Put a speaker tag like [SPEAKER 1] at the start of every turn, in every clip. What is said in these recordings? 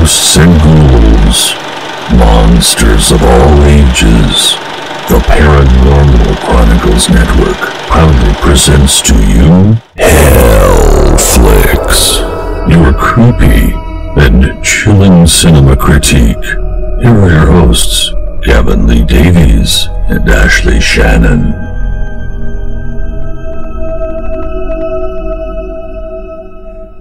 [SPEAKER 1] Ghosts and ghouls, monsters of all ages, the Paranormal Chronicles Network proudly presents to you HELLFLIX, your creepy and chilling cinema critique. Here are your hosts, G Davies and Ash Shannon.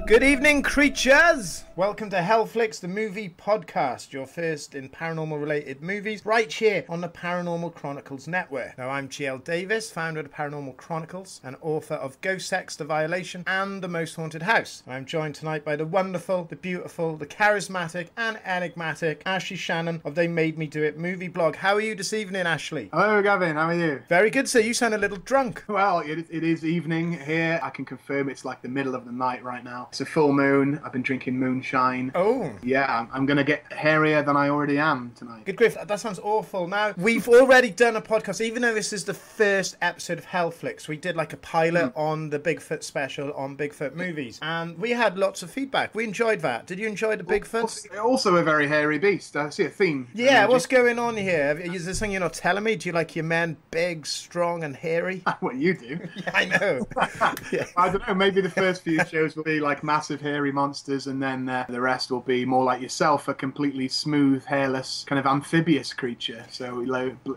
[SPEAKER 2] Good evening, creatures! Welcome to HELLFLIX, the movie podcast, your first in paranormal-related movies, right here on the Paranormal Chronicles Network. Now, I'm G L Davies, founder of the Paranormal Chronicles, and author of Ghost Sex, The Violation, and The Most Haunted House. I'm joined tonight by the wonderful, the beautiful, the charismatic, and enigmatic Ash Shannon of They Made Me Do It movie blog. How are you this evening, Ashley?
[SPEAKER 3] Hello, Gavin. How are you?
[SPEAKER 2] Very good, sir. You sound a little drunk.
[SPEAKER 3] Well, it is evening here. I can confirm it's like the middle of the night right now. It's a full moon. I've been drinking moonshine.
[SPEAKER 2] Oh.
[SPEAKER 3] Yeah, I'm going to get hairier than I already am tonight.
[SPEAKER 2] Good grief, that sounds awful. Now, we've already done a podcast, even though this is the first episode of HELLFLIX. We did like a pilot on the Bigfoot special on Bigfoot movies, and we had lots of feedback. We enjoyed that. Did you enjoy the Bigfoot?
[SPEAKER 3] Also a very hairy beast. I see a theme.
[SPEAKER 2] Yeah, what's going on here? Is there something you're not telling me? Do you like your men big, strong, and hairy?
[SPEAKER 3] What you do.
[SPEAKER 2] Yeah, I know. Yeah.
[SPEAKER 3] I don't know, maybe the first few shows will be like massive hairy monsters, and then the rest will be more like yourself, a completely smooth, hairless, kind of amphibious creature. So,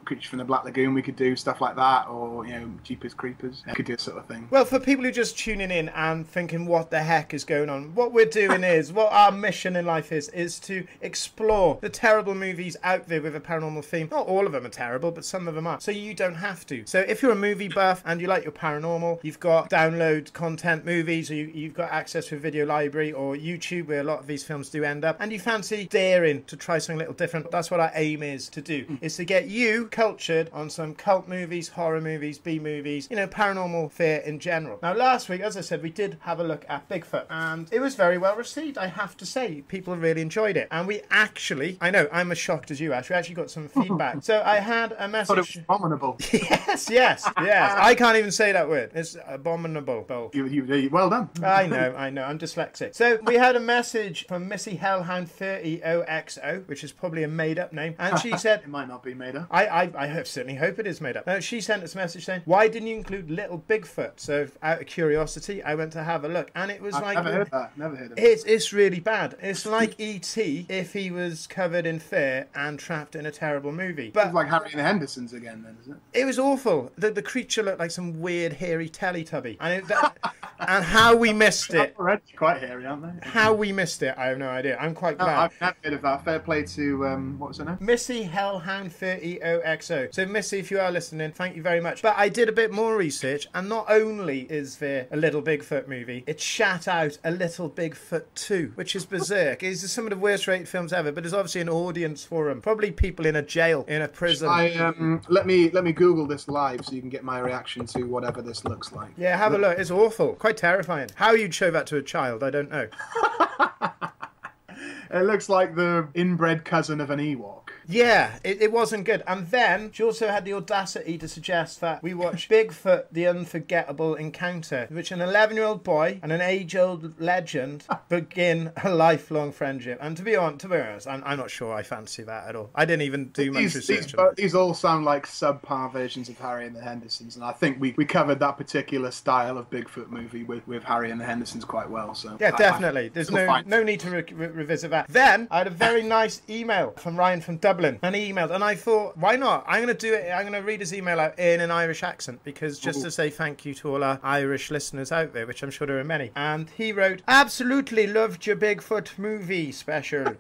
[SPEAKER 3] creature from the Black Lagoon, we could do stuff like that, or, Jeepers Creepers. We could do that sort of thing.
[SPEAKER 2] Well, for people who are just tuning in and thinking, what the heck is going on? What we're doing is, what our mission in life is to explore the terrible movies out there with a paranormal theme. Not all of them are terrible, but some of them are. So you don't have to. So if you're a movie buff and you like your paranormal, you've got download content movies, or you've got access to a video library or YouTube, where a lot of these films do end up, and you fancy daring to try something a little different, that's what our aim is to do, is to get you cultured on some cult movies, horror movies, B movies, paranormal fare in general. Now, last week, as I said, we did have a look at Bigfoot, and it was very well received, I have to say. People really enjoyed it, and we actually, I know, I'm as shocked as you, Ash, we actually got some feedback. So I had a message.
[SPEAKER 3] But it was abominable.
[SPEAKER 2] Yes. I can't even say that word. It's abominable.
[SPEAKER 3] You well done.
[SPEAKER 2] I know, I'm dyslexic. So we had a message from Missy Hellhound 30OXO, which is probably a made-up name, and she said...
[SPEAKER 3] It might not be made up.
[SPEAKER 2] I certainly hope it is made up. She sent us a message saying, why didn't you include Little Bigfoot? So out of curiosity, I went to have a look, and it was like...
[SPEAKER 3] Never heard of that.
[SPEAKER 2] It's really bad. It's like E.T. if he was covered in fur and trapped in a terrible movie. But
[SPEAKER 3] it's like Harry and the Hendersons again, then, isn't it?
[SPEAKER 2] It was awful. The creature looked like some weird, hairy Teletubby. And how we missed it.
[SPEAKER 3] Already quite hairy, aren't they?
[SPEAKER 2] How we missed it, I have no idea. I'm quite glad.
[SPEAKER 3] I've never heard of that. Fair play to, what was her name?
[SPEAKER 2] Missy Hellhound 30OXO. So, Missy, if you are listening, thank you very much. But I did a bit more research, and not only is there a Little Bigfoot movie, it shat out a Little Bigfoot 2, which is berserk. It's some of the worst rated films ever, but there's obviously an audience for them. Probably people in a jail, in a prison.
[SPEAKER 3] Let me Google this live so you can get my reaction to whatever this looks like.
[SPEAKER 2] Yeah, have a look. It's awful. Quite terrifying. How you'd show that to a child, I don't know.
[SPEAKER 3] It looks like the inbred cousin of an Ewok.
[SPEAKER 2] Yeah, it wasn't good. And then she also had the audacity to suggest that we watch Bigfoot, The Unforgettable Encounter, in which an 11-year-old boy and an age-old legend begin a lifelong friendship. And to be honest, I'm not sure I fancy that at all. I didn't even do much research.
[SPEAKER 3] These all sound like subpar versions of Harry and the Hendersons, and I think we covered that particular style of Bigfoot movie with Harry and the Hendersons quite well. So
[SPEAKER 2] yeah, definitely. There's no need to revisit that. Then I had a very nice email from Ryan from Dublin, and he emailed, and I thought, why not? I'm going to do it. I'm going to read his email out in an Irish accent, because just to say thank you to all our Irish listeners out there, which I'm sure there are many. And he wrote, absolutely loved your Bigfoot movie special.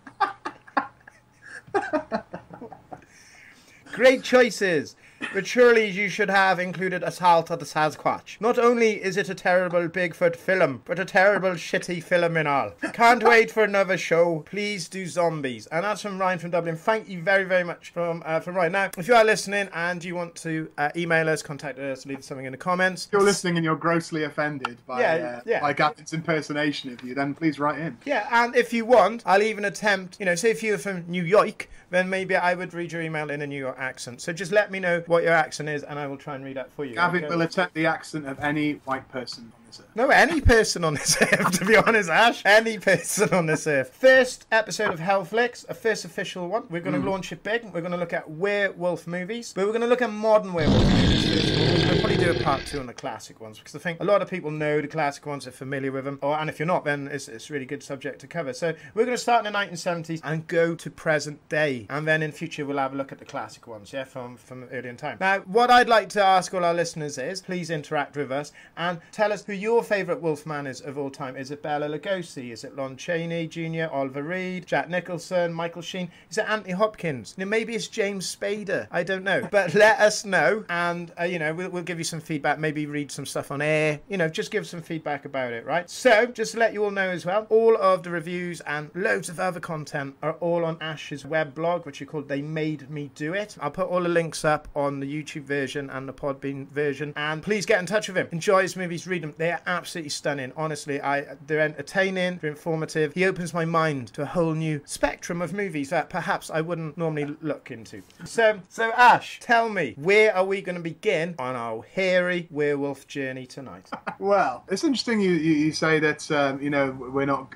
[SPEAKER 2] Great choices. But surely you should have included Assault of the Sasquatch. Not only is it a terrible Bigfoot film, but a terrible shitty film in all. Can't wait for another show. Please do zombies. And that's from Ryan from Dublin. Thank you very, very much from Ryan. Now, if you are listening and you want to email us, contact us, leave something in the comments.
[SPEAKER 3] If you're listening and you're grossly offended by Gavin's impersonation of you, then please write in.
[SPEAKER 2] Yeah, and if you want, I'll even attempt, say if you're from New York, then maybe I would read your email in a New York accent. So just let me know what your accent is, and I will try and read that for you.
[SPEAKER 3] Gavin will attempt the accent of any white person. this earth.
[SPEAKER 2] No, any person on this earth, to be honest, Ash. Any person on this earth. First episode of HELLFLIX, a first official one. We're going to launch it big. We're going to look at werewolf movies, but we're going to look at modern werewolf movies first. We'll probably do a part 2 on the classic ones, because I think a lot of people know the classic ones, are familiar with them, and if you're not, then it's a really good subject to cover. So we're going to start in the 1970s and go to present day, and then in future we'll have a look at the classic ones, yeah, from earlier in time. Now, what I'd like to ask all our listeners is, please interact with us and tell us who your favourite Wolfman is of all time. Is it Bela Lugosi? Is it Lon Chaney Jr., Oliver Reed, Jack Nicholson, Michael Sheen? Is it Anthony Hopkins? Maybe it's James Spader. I don't know. But let us know, and we'll give you some feedback, maybe read some stuff on air, just give some feedback about it, right? So, just to let you all know as well, all of the reviews and loads of other content are all on Ash's web blog, which is called They Made Me Do It. I'll put all the links up on the YouTube version and the Podbean version, and please get in touch with him. Enjoy his movies, read them. They are absolutely stunning. Honestly, they're entertaining, they're informative. He opens my mind to a whole new spectrum of movies that perhaps I wouldn't normally look into. So Ash, tell me, where are we going to begin on our hairy werewolf journey tonight?
[SPEAKER 3] Well, it's interesting you say that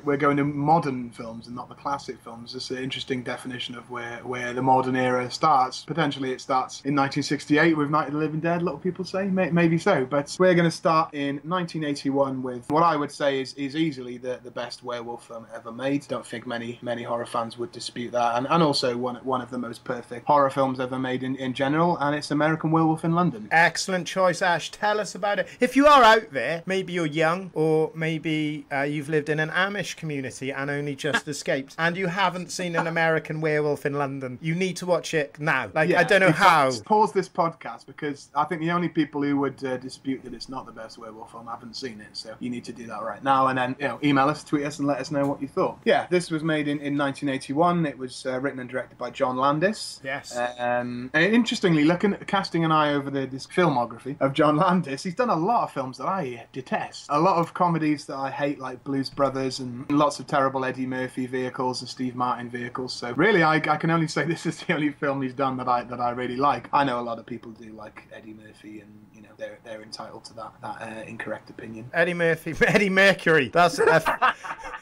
[SPEAKER 3] we're going to modern films and not the classic films. It's an interesting definition of where the modern era starts. Potentially it starts in 1968 with Night of the Living Dead, a lot of people say, maybe so, but we're going to start in 1981 with what I would say is easily the best werewolf film ever made. Don't think many horror fans would dispute that, and also one of the most perfect horror films ever made in general, and it's American Werewolf in London.
[SPEAKER 2] Excellent choice, Ash. Tell us about it. If you are out there, maybe you're young, or maybe you've lived in an Amish community and only just escaped, and you haven't seen an American Werewolf in London, you need to watch it now. I don't know how.
[SPEAKER 3] Pause this podcast, because I think the only people who would dispute that it's not the best werewolf film haven't seen it, so you need to do that right now, and then email us, tweet us, and let us know what you thought. Yeah, this was made in 1981. It was written and directed by John Landis.
[SPEAKER 2] Yes.
[SPEAKER 3] And interestingly, casting an eye over this filmography of John Landis, he's done a lot of films that I detest. A lot of comedies that I hate, like Blues Brothers, and lots of terrible Eddie Murphy vehicles and Steve Martin vehicles. So really, I can only say this is the only film he's done that I really like. I know a lot of people do like Eddie Murphy, and they're entitled to that incorrect opinion.
[SPEAKER 2] Eddie Mercury. That's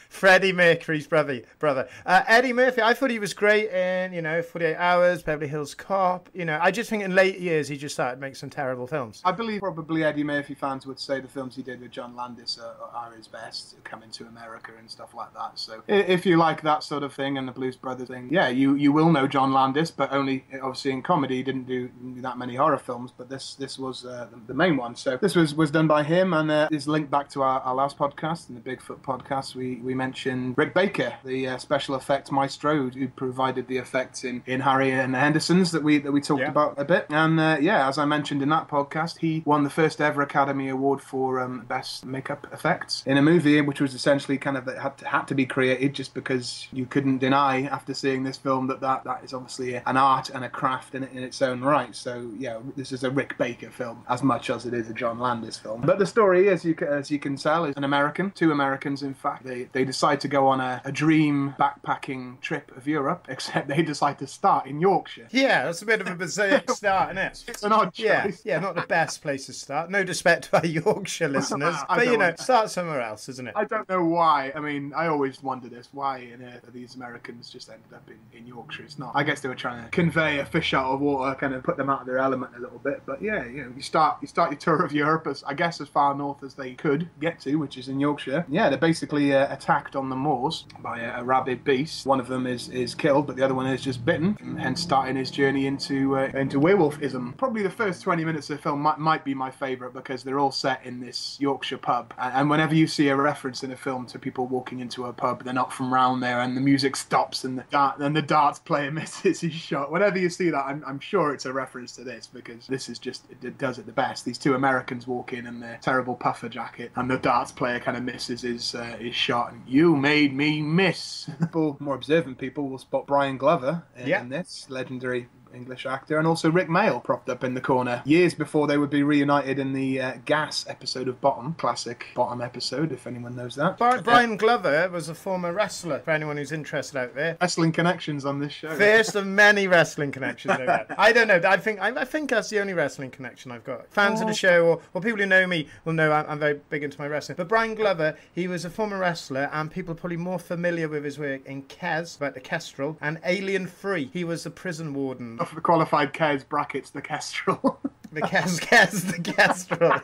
[SPEAKER 2] Freddie Mercury's brother. Eddie Murphy, I thought he was great in 48 Hours, Beverly Hills Cop. I just think in late years he just started making some terrible films.
[SPEAKER 3] I believe probably Eddie Murphy fans would say the films he did with John Landis are his best, Coming to America and stuff like that. So if you like that sort of thing and the Blues Brothers thing, yeah, you will know John Landis, but only obviously in comedy. He didn't do that many horror films, but this was the main one. So this was done by him, and is linked back to our last podcast, in the Bigfoot podcast. We mentioned Rick Baker, the special effects maestro who provided the effects in Harry and the Hendersons that we talked about a bit. And as I mentioned in that podcast, he won the first ever Academy Award for best makeup effects in a movie, which was essentially kind of had to be created, just because you couldn't deny after seeing this film that is obviously an art and a craft in its own right. So yeah, this is a Rick Baker film as much as it is a John Landis film. But the story, as you can tell, is two Americans in fact. They decide to go on a dream backpacking trip of Europe, except they decide to start in Yorkshire.
[SPEAKER 2] Yeah, that's a bit of a bizarre start, isn't it?
[SPEAKER 3] It's an odd choice.
[SPEAKER 2] Yeah, not the best place to start. No disrespect to our Yorkshire listeners, but start somewhere else, isn't it?
[SPEAKER 3] I don't know why. I mean, I always wonder this. Why on earth are these Americans just ended up in Yorkshire? It's not. I guess they were trying to convey a fish out of water, kind of put them out of their element a little bit. But yeah, you start your tour of Europe as far north as they could get to, which is in Yorkshire. Yeah, they're basically attacked on the moors by a rabid beast. One of them is killed, but the other one is just bitten, and hence starting his journey into werewolfism. Probably the first 20 minutes of the film might be my favourite, because they're all set in this Yorkshire pub, and whenever you see a reference in a film to people walking into a pub, they're not from round there, and the music stops and the darts player misses his shot. Whenever you see that, I'm sure it's a reference to this, because this is just, it does it the best. These two Americans walk in their terrible puffer jacket, and the darts player kind of misses his shot, and you made me miss. More observant people will spot Brian Glover in this legendary English actor, and also Rick Mayall propped up in the corner years before they would be reunited in the Gas episode of Bottom, classic Bottom episode, if anyone knows that.
[SPEAKER 2] Brian Glover was a former wrestler, for anyone who's interested out there.
[SPEAKER 3] Wrestling connections on this show.
[SPEAKER 2] First of many wrestling connections over there. I don't know. I think that's the only wrestling connection I've got. Fans of the show, or people who know me will know I'm very big into my wrestling. But Brian Glover, he was a former wrestler, and people are probably more familiar with his work in Kes, about the Kestrel, and Alien Free. He was a prison warden.
[SPEAKER 3] Of the qualified Kes brackets, the Kestrel.
[SPEAKER 2] The Kes, the Kestrel.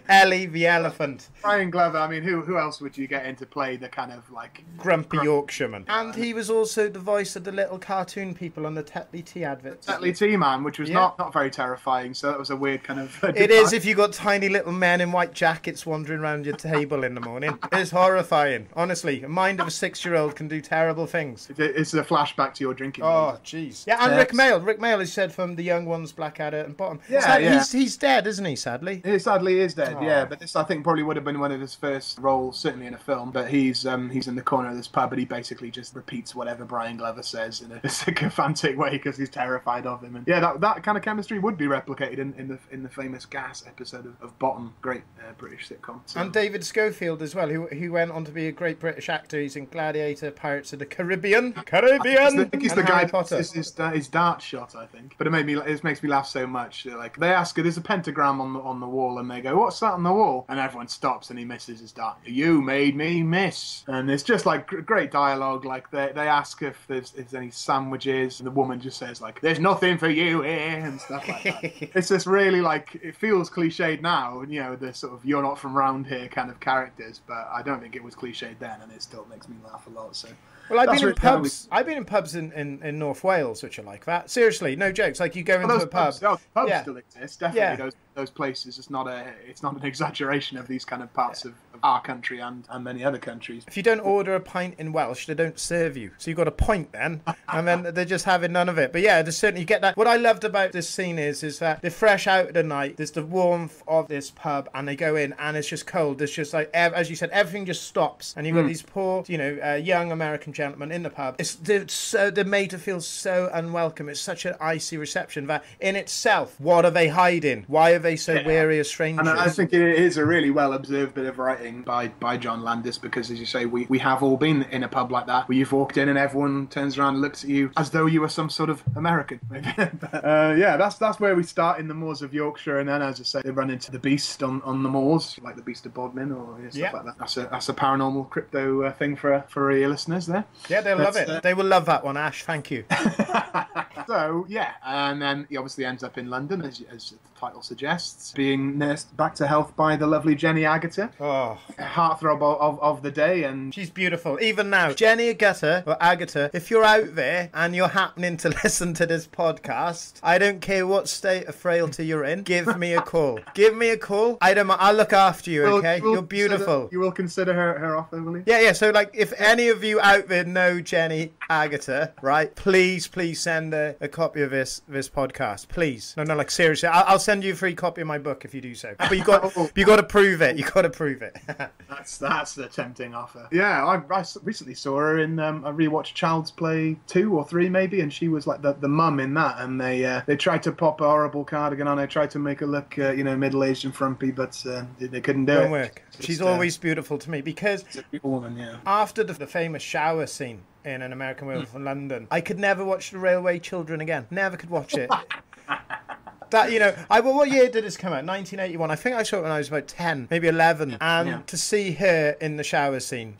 [SPEAKER 2] Ellie the elephant.
[SPEAKER 3] Brian Glover, I mean, who else would you get in to play the kind of like...
[SPEAKER 2] Grumpy Yorkshireman. And he was also the voice of the little cartoon people on the Tetley Tea adverts.
[SPEAKER 3] Tetley Tea Man, which was not very terrifying, so that was a weird kind of...
[SPEAKER 2] It is if you got tiny little men in white jackets wandering around your table in the morning. It's horrifying. Honestly, a mind of a 6-year-old can do terrible things.
[SPEAKER 3] It's a flashback to your drinking.
[SPEAKER 2] Oh, jeez. Yeah, and Rick Mayall is said from The Young Ones, Blackadder and Bottom.
[SPEAKER 3] Yeah.
[SPEAKER 2] He's dead, isn't he, sadly?
[SPEAKER 3] He sadly is dead, yeah. But this, I think, probably would have been one of his first roles, certainly in a film. But he's in the corner of this pub, and he basically just repeats whatever Brian Glover says in a sycophantic way because he's terrified of him. And yeah, that kind of chemistry would be replicated in the famous Gas episode of Bottom, great British sitcom. So.
[SPEAKER 2] And David Schofield as well, who went on to be a great British actor. He's in Gladiator, Pirates of the Caribbean.
[SPEAKER 3] I think he's the guy
[SPEAKER 2] that
[SPEAKER 3] his dart shot, I think. But it makes me laugh so much. Like they ask, there's a pentagram on the wall, and they go, "What's that on the wall?" And everyone stops, and he misses his dart. "You made me miss." And it's just like great dialogue. Like they ask if there's any sandwiches, and the woman just says like, "There's nothing for you here," and stuff like that. It's just really like, it feels cliched now, you know, the sort of "you're not from round here" kind of characters, but I don't think it was cliched then, and it still makes me laugh a lot. So.
[SPEAKER 2] Well, I've been in pubs in North Wales, which are like that. Seriously, no jokes. Like you go into a pub.
[SPEAKER 3] Pubs still exist, definitely. Yeah. Those places. It's not an exaggeration of these kind of parts of our country and many other countries.
[SPEAKER 2] If you don't order a pint in Welsh, they don't serve you. So you've got a point then, and then they're just having none of it. But yeah, there's certainly, you get that. What I loved about this scene is that they're fresh out of the night. There's the warmth of this pub, and they go in, and it's just cold. There's just like, as you said, everything just stops, and you've got these poor, young American gentlemen in the pub. They're made to feel so unwelcome. It's such an icy reception that in itself, what are they hiding? Why are they so wary of strangers?
[SPEAKER 3] And I think it is a really well observed bit of writing by John Landis, because as you say, we have all been in a pub like that, where you've walked in and everyone turns around and looks at you as though you were some sort of American. Maybe. But, that's where we start in the moors of Yorkshire, and then, as I say, they run into the beast on the moors, like the Beast of Bodmin or stuff like that. That's a paranormal crypto thing for your listeners there.
[SPEAKER 2] Yeah, they'll love it. They will love that one, Ash. Thank you.
[SPEAKER 3] So, yeah, and then he obviously ends up in London, as the title suggests, being nursed back to health by the lovely Jenny Agutter.
[SPEAKER 2] Oh.
[SPEAKER 3] Heartthrob of the day. And
[SPEAKER 2] she's beautiful. Even now, Jenny Agutter, if you're out there and you're happening to listen to this podcast, I don't care what state of frailty you're in, give me a call. Give me a call. I'll look after you, okay? You're beautiful.
[SPEAKER 3] You will consider her offer, will you?
[SPEAKER 2] Yeah, so like, if any of you out there know Jenny Agutter, right, please send a copy of this podcast, please. No, like seriously, I'll send you a free copy of my book if you do so. But you got to prove it. You got to prove it.
[SPEAKER 3] That's the tempting offer. Yeah, I recently saw her in I rewatched Child's Play 2 or 3 maybe, and she was like the mum in that, and they tried to pop a horrible cardigan on her, tried to make her look middle-aged and frumpy, but they couldn't do it.
[SPEAKER 2] Don't work. She's always beautiful to me, because
[SPEAKER 3] she's a beautiful woman, yeah.
[SPEAKER 2] After the famous shower scene in An American Werewolf in London, I could never watch The Railway Children again. Never could watch it. What year did this come out? 1981. I think I saw it when I was about 10, maybe 11. And to see her in the shower scene,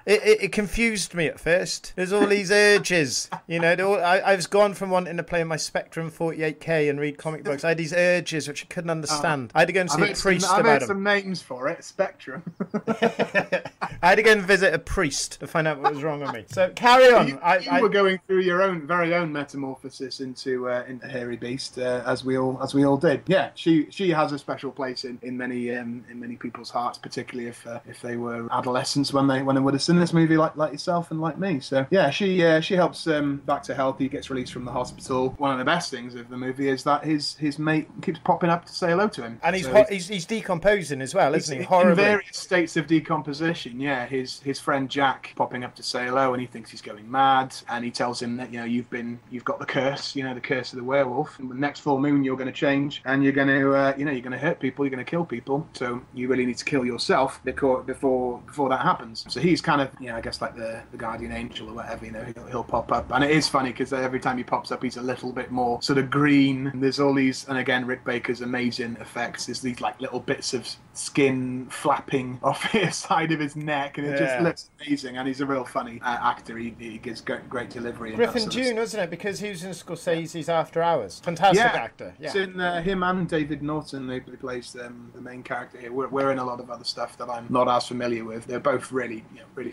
[SPEAKER 2] It confused me at first. There's all these urges, I was gone from wanting to play my Spectrum 48K and read comic books. I had these urges which I couldn't understand. I had to go and see a priest about them.
[SPEAKER 3] I've heard some names for it. Spectrum.
[SPEAKER 2] I had to go and visit a priest to find out what was wrong with me. So carry on.
[SPEAKER 3] You were going through your very own metamorphosis into hairy beast, as we all did. Yeah, she has a special place in many people's hearts, particularly if they were adolescents when they would have seen in this movie like yourself and like me. So yeah, she helps back to health. He gets released from the hospital. One of the best things of the movie is that his mate keeps popping up to say hello to him.
[SPEAKER 2] And he's decomposing as well, isn't he?
[SPEAKER 3] Horribly. In various states of decomposition. Yeah, his friend Jack popping up to say hello, and he thinks he's going mad, and he tells him that you've got the curse, the curse of the werewolf. And the next full moon you're going to change, and you're going to you're going to hurt people, you're going to kill people. So you really need to kill yourself before that happens. So he's kind of I guess like the guardian angel or whatever. He'll pop up, and it is funny because every time he pops up, he's a little bit more sort of green. And there's all these, and again, Rick Baker's amazing effects. There's these like little bits of skin flapping off the side of his neck, and it just looks amazing. And he's a real funny actor. He gives great delivery.
[SPEAKER 2] Griffin Dune, wasn't it? Because he was in Scorsese's After Hours. Fantastic actor. Yeah.
[SPEAKER 3] It's in him and David Norton. They plays the main character here. We're in a lot of other stuff that I'm not as familiar with. They're both really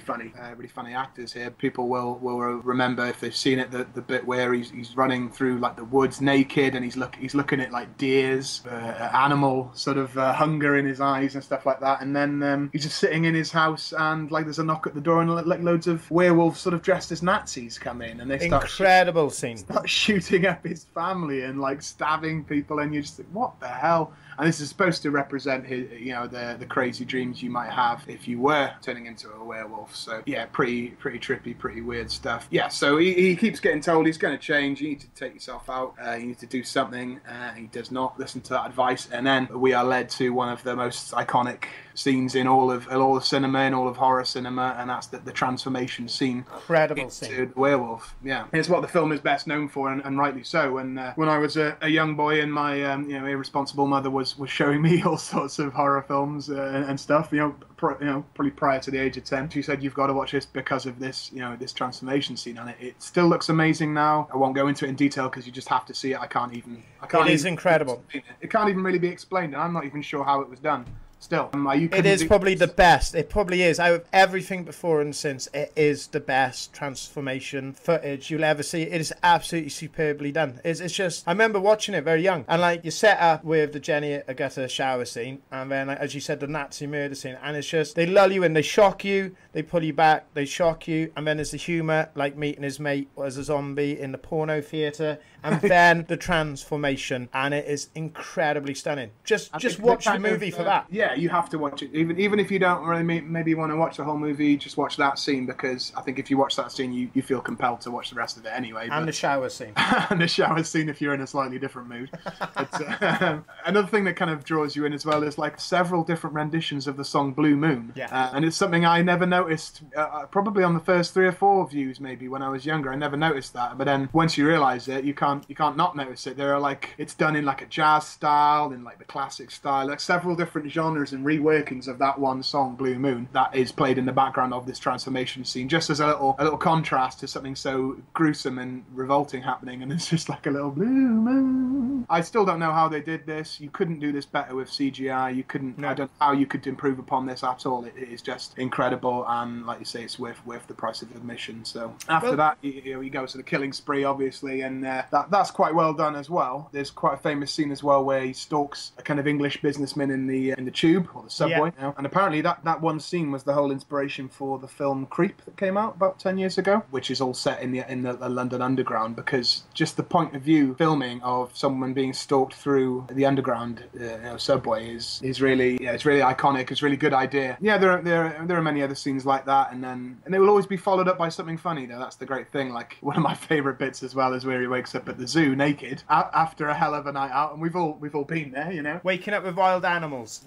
[SPEAKER 3] funny actors here. People will remember if they've seen it the bit where he's running through like the woods naked, and he's looking at like deers, animal sort of hunger in his eyes and stuff like that. And then he's just sitting in his house, and like there's a knock at the door, and like loads of werewolves sort of dressed as Nazis come in, and they start shooting up his family and like stabbing people, and you just think, what the hell? And this is supposed to represent his, the crazy dreams you might have if you were turning into a werewolf. So yeah, pretty trippy, pretty weird stuff. Yeah, so he keeps getting told he's going to change. You need to take yourself out. You need to do something. He does not listen to that advice, and then we are led to one of the most iconic scenes in all of cinema, in all of horror cinema, and that's the transformation scene.
[SPEAKER 2] Incredible scene.
[SPEAKER 3] To the werewolf. Yeah, it's what the film is best known for, and rightly so. And when I was a young boy, and my irresponsible mother was showing me all sorts of horror films and stuff, probably prior to the age of 10, she said, you've got to watch this because of this, this transformation scene, and it still looks amazing now. I won't go into it in detail because you just have to see it. It is incredible. It can't even really be explained, and I'm not even sure how it was done. Still,
[SPEAKER 2] it is probably the best. It probably is. Out of everything before and since, it is the best transformation footage you'll ever see. It is absolutely superbly done. It's just, I remember watching it very young, and like you set up with the Jenny Agutter shower scene, and then as you said, the Nazi murder scene, and it's just, they lull you in, they shock you, they pull you back, they shock you, and then there's the humour, like meeting his mate as a zombie in the porno theatre, and then the transformation, and it is incredibly stunning. Just watch the movie for that.
[SPEAKER 3] Yeah, you have to watch it. Even if you don't really maybe want to watch the whole movie, just watch that scene, because I think if you watch that scene, you feel compelled to watch the rest of it anyway.
[SPEAKER 2] And the shower scene.
[SPEAKER 3] And the shower scene if you're in a slightly different mood. But, another thing that kind of draws you in as well is like several different renditions of the song Blue Moon.
[SPEAKER 2] Yeah.
[SPEAKER 3] And it's something I never noticed, probably on the first 3 or 4 views maybe when I was younger. I never noticed that. But then once you realise it, you can't not notice it. There are like, it's done in like a jazz style, in like the classic style, like several different genres and reworkings of that one song Blue Moon that is played in the background of this transformation scene, just as a little contrast to something so gruesome and revolting happening, and it's just like a little blue moon. I still don't know how they did this. You couldn't do this better with CGI. You couldn't. No. I don't know how you could improve upon this at all. It is just incredible, and like you say, it's worth the price of admission. So after that, he goes to the killing spree, obviously, and that's quite well done as well. There's quite a famous scene as well where he stalks a kind of English businessman in the tube or the subway. Yeah. And apparently that one scene was the whole inspiration for the film Creep that came out about 10 years ago, which is all set in the London Underground, because just the point of view filming of someone being stalked through the underground subway is really it's really iconic. It's a really good idea. Yeah, there are many other scenes like that, and they will always be followed up by something funny though. That's the great thing. Like one of my favorite bits as well is where he wakes up at the zoo naked after a hell of a night out, and we've all been there,
[SPEAKER 2] waking up with wild animals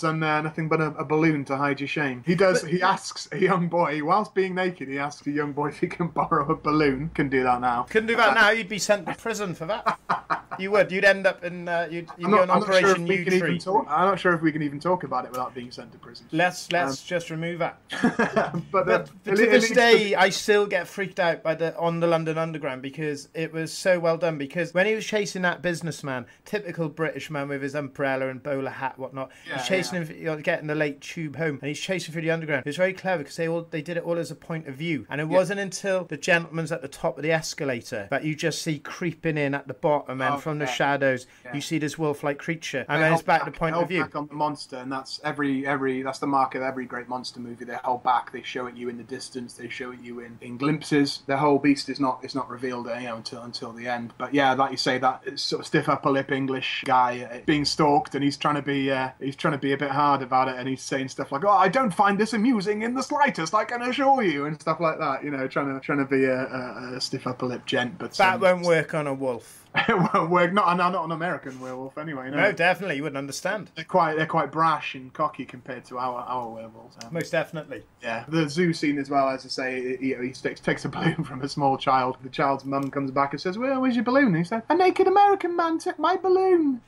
[SPEAKER 3] and nothing but a balloon to hide your shame. He asks a young boy, whilst being naked, he asks a young boy if he can borrow a balloon. Couldn't do that now.
[SPEAKER 2] Couldn't do that now. You'd be sent to prison for that. You would. You'd end up in you'd go on Operation New Tree.
[SPEAKER 3] I'm not sure if we can even talk about it without being sent to prison.
[SPEAKER 2] Let's just remove that. but to this day, I still get freaked out on the London Underground, because it was so well done. Because when he was chasing that businessman, typical British man with his umbrella and bowler hat, whatnot, he's chasing him, getting the late tube home, and he's chasing through the underground. It was very clever because they did it all as a point of view, and it wasn't until the gentleman's at the top of the escalator that you just see creeping in at the bottom, and from the shadows, you see this wolf-like creature, and then it's back to the point of view.
[SPEAKER 3] Back on the monster, and that's that's the mark of every great monster movie. They hold back. They show it you in the distance. They show it you in glimpses. The whole beast is not revealed, until the end. But yeah, like you say, that sort of stiff upper lip English guy being stalked, and he's trying to be a bit hard about it, and he's saying stuff like, "Oh, I don't find this amusing in the slightest. I can assure you," and stuff like that. Trying to be a stiff upper lip gent. But
[SPEAKER 2] that won't work on a wolf.
[SPEAKER 3] It won't work. Not an American werewolf, anyway.
[SPEAKER 2] No, definitely, you wouldn't understand.
[SPEAKER 3] They're quite brash and cocky compared to our werewolves.
[SPEAKER 2] Most definitely.
[SPEAKER 3] Yeah, the zoo scene as well. As I say, he takes a balloon from a small child. The child's mum comes back and says, "Well, where's your balloon?" And he said, "A naked American man took my balloon."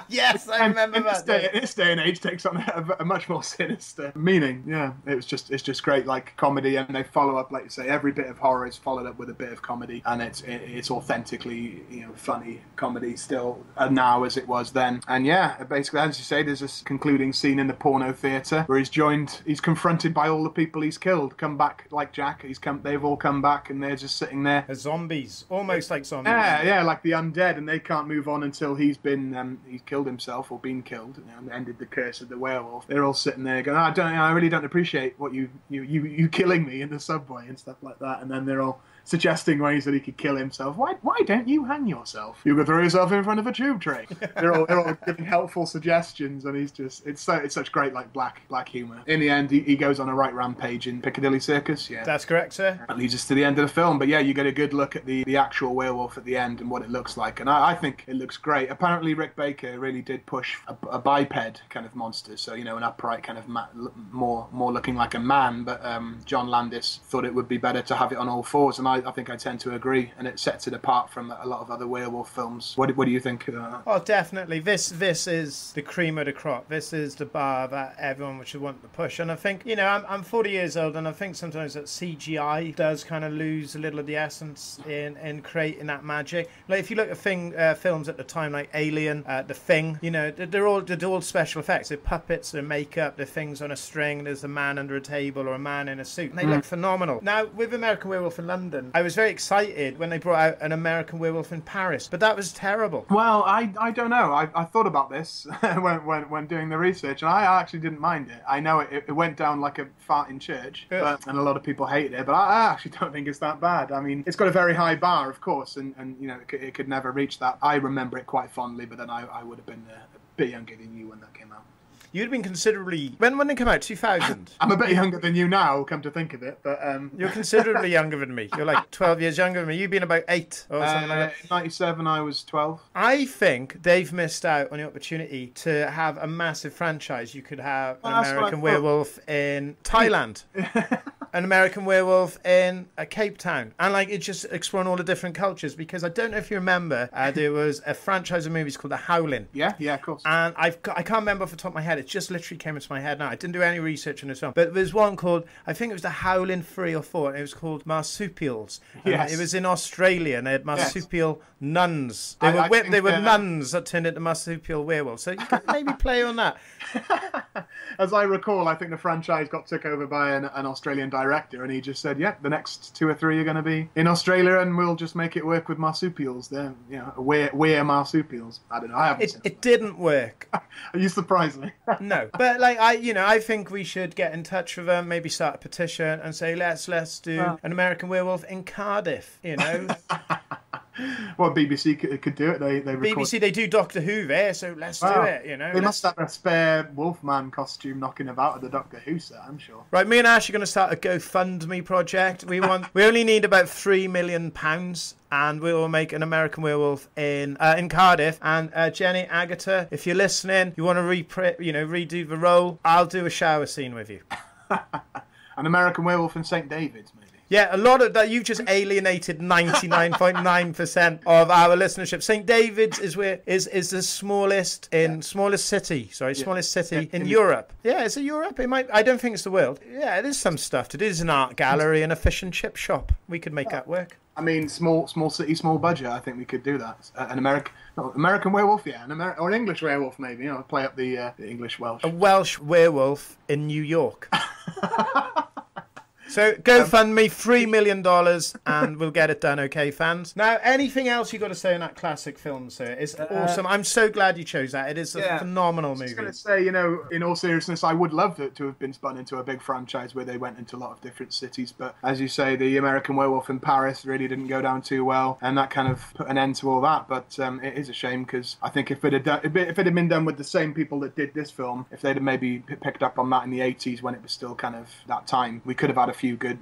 [SPEAKER 2] Yes, I remember that.
[SPEAKER 3] This day and age takes on a much more sinister meaning. Yeah, it's just great, like comedy, and they follow up, like you say, every bit of horror is followed up with a bit of comedy, and it's authentically funny comedy still now as it was then. And yeah, basically, as you say, there's this concluding scene in the porno theatre where he's confronted by all the people he's killed, come back like Jack. They've all come back, and they're just sitting there
[SPEAKER 2] as zombies, almost like zombies.
[SPEAKER 3] Yeah, like the undead, and they can't move on until he's killed himself or been killed, and ended the curse of the werewolf. They're all sitting there going, I really don't appreciate what you killing me in the subway and stuff like that. And then they're all suggesting ways that he could kill himself. Why don't you hang yourself? You could throw yourself in front of a tube train. They're all giving helpful suggestions, and it's such great like black humour. In the end, he goes on a right rampage in Piccadilly Circus. Yeah,
[SPEAKER 2] that's correct, sir.
[SPEAKER 3] That leads us to the end of the film. But yeah, you get a good look at the actual werewolf at the end and what it looks like, and I think it looks great. Apparently, Rick Baker really did push a biped kind of monster, so an upright kind of more looking like a man. But John Landis thought it would be better to have it on all fours, and I think I tend to agree, and it sets it apart from a lot of other werewolf films. What do you think?
[SPEAKER 2] Oh, definitely. This is the cream of the crop. This is the bar that everyone should want to push. And I think, I'm 40 years old, and I think sometimes that CGI does kind of lose a little of the essence in creating that magic. Like if you look at films at the time, like Alien, The Thing, they're all special effects. They're puppets, they're makeup, they're things on a string. There's a man under a table or a man in a suit. And they look phenomenal. Now, with American Werewolf in London, I was very excited when they brought out an American Werewolf in Paris, but that was terrible.
[SPEAKER 3] Well, I don't know. I thought about this when doing the research, and I actually didn't mind it. I know it went down like a fart in church, and a lot of people hated it, but I actually don't think it's that bad. I mean, it's got a very high bar, of course, and it could never reach that. I remember it quite fondly, but then I would have been a bit younger than you when that came out.
[SPEAKER 2] You'd have been considerably... When did it come out? 2000?
[SPEAKER 3] I'm a bit younger than you now, come to think of it, but...
[SPEAKER 2] You're considerably younger than me. You're like 12 years younger than me. You've been about 8 or something like that.
[SPEAKER 3] In 97, I was 12.
[SPEAKER 2] I think they've missed out on the opportunity to have a massive franchise. You could have an American Werewolf in Thailand. An American Werewolf in Cape Town. And it's just exploring all the different cultures, because I don't know if you remember, there was a franchise of movies called The Howling.
[SPEAKER 3] Yeah, of course.
[SPEAKER 2] And I can't remember off the top of my head. It just literally came into my head now. I didn't do any research on this one. But there's one called, I think it was The Howling 3 or 4, and it was called Marsupials.
[SPEAKER 3] Yes.
[SPEAKER 2] It was in Australia, and they had marsupial nuns. They were nuns that turned into marsupial werewolves. So you could maybe play on that.
[SPEAKER 3] As I recall, I think the franchise got took over by an Australian director, and he just said, "Yeah, the next 2 or 3 are going to be in Australia, and we'll just make it work with marsupials." They're, we're marsupials. I don't know. I haven't.
[SPEAKER 2] It didn't work.
[SPEAKER 3] Are you surprised me?
[SPEAKER 2] No, but I think we should get in touch with them. Maybe start a petition and say, let's do an American Werewolf in Cardiff.
[SPEAKER 3] Well, BBC could do it. They
[SPEAKER 2] BBC, they do Doctor Who there, so let's do it.
[SPEAKER 3] They must have a spare Wolfman costume knocking about at the Doctor Who set, I'm sure.
[SPEAKER 2] Right, me and Ash are going to start a GoFundMe project. We only need about £3 million, and we will make an American Werewolf in Cardiff. And Jenny, Agatha, if you're listening, you want to redo the role, I'll do a shower scene with you.
[SPEAKER 3] An American Werewolf in St. David's, maybe.
[SPEAKER 2] Yeah, a lot of that. You've just alienated 99.9% of our listenership. St. David's is the smallest city in Europe. Yeah, is it Europe? It might. I don't think it's the world. Yeah, there's some stuff to do. There's an art gallery and a fish and chip shop. We could make that work.
[SPEAKER 3] I mean, small city, small budget. I think we could do that. An American Werewolf, yeah, or an English Werewolf, maybe. Play up the English Welsh.
[SPEAKER 2] A Welsh Werewolf in New York. So GoFundMe, $3 million, and we'll get it done, okay, fans? Now, anything else you got to say on that classic film, sir? It's awesome. I'm so glad you chose that. It is a phenomenal movie. I was
[SPEAKER 3] going to say, you know, in all seriousness, I would love it to have been spun into a big franchise where they went into a lot of different cities. But as you say, the American Werewolf in Paris really didn't go down too well, and that kind of put an end to all that. But it is a shame, because I think if it had been done with the same people that did this film, if they'd have maybe picked up on that in the 80s when it was still kind of that time, we could have had a few good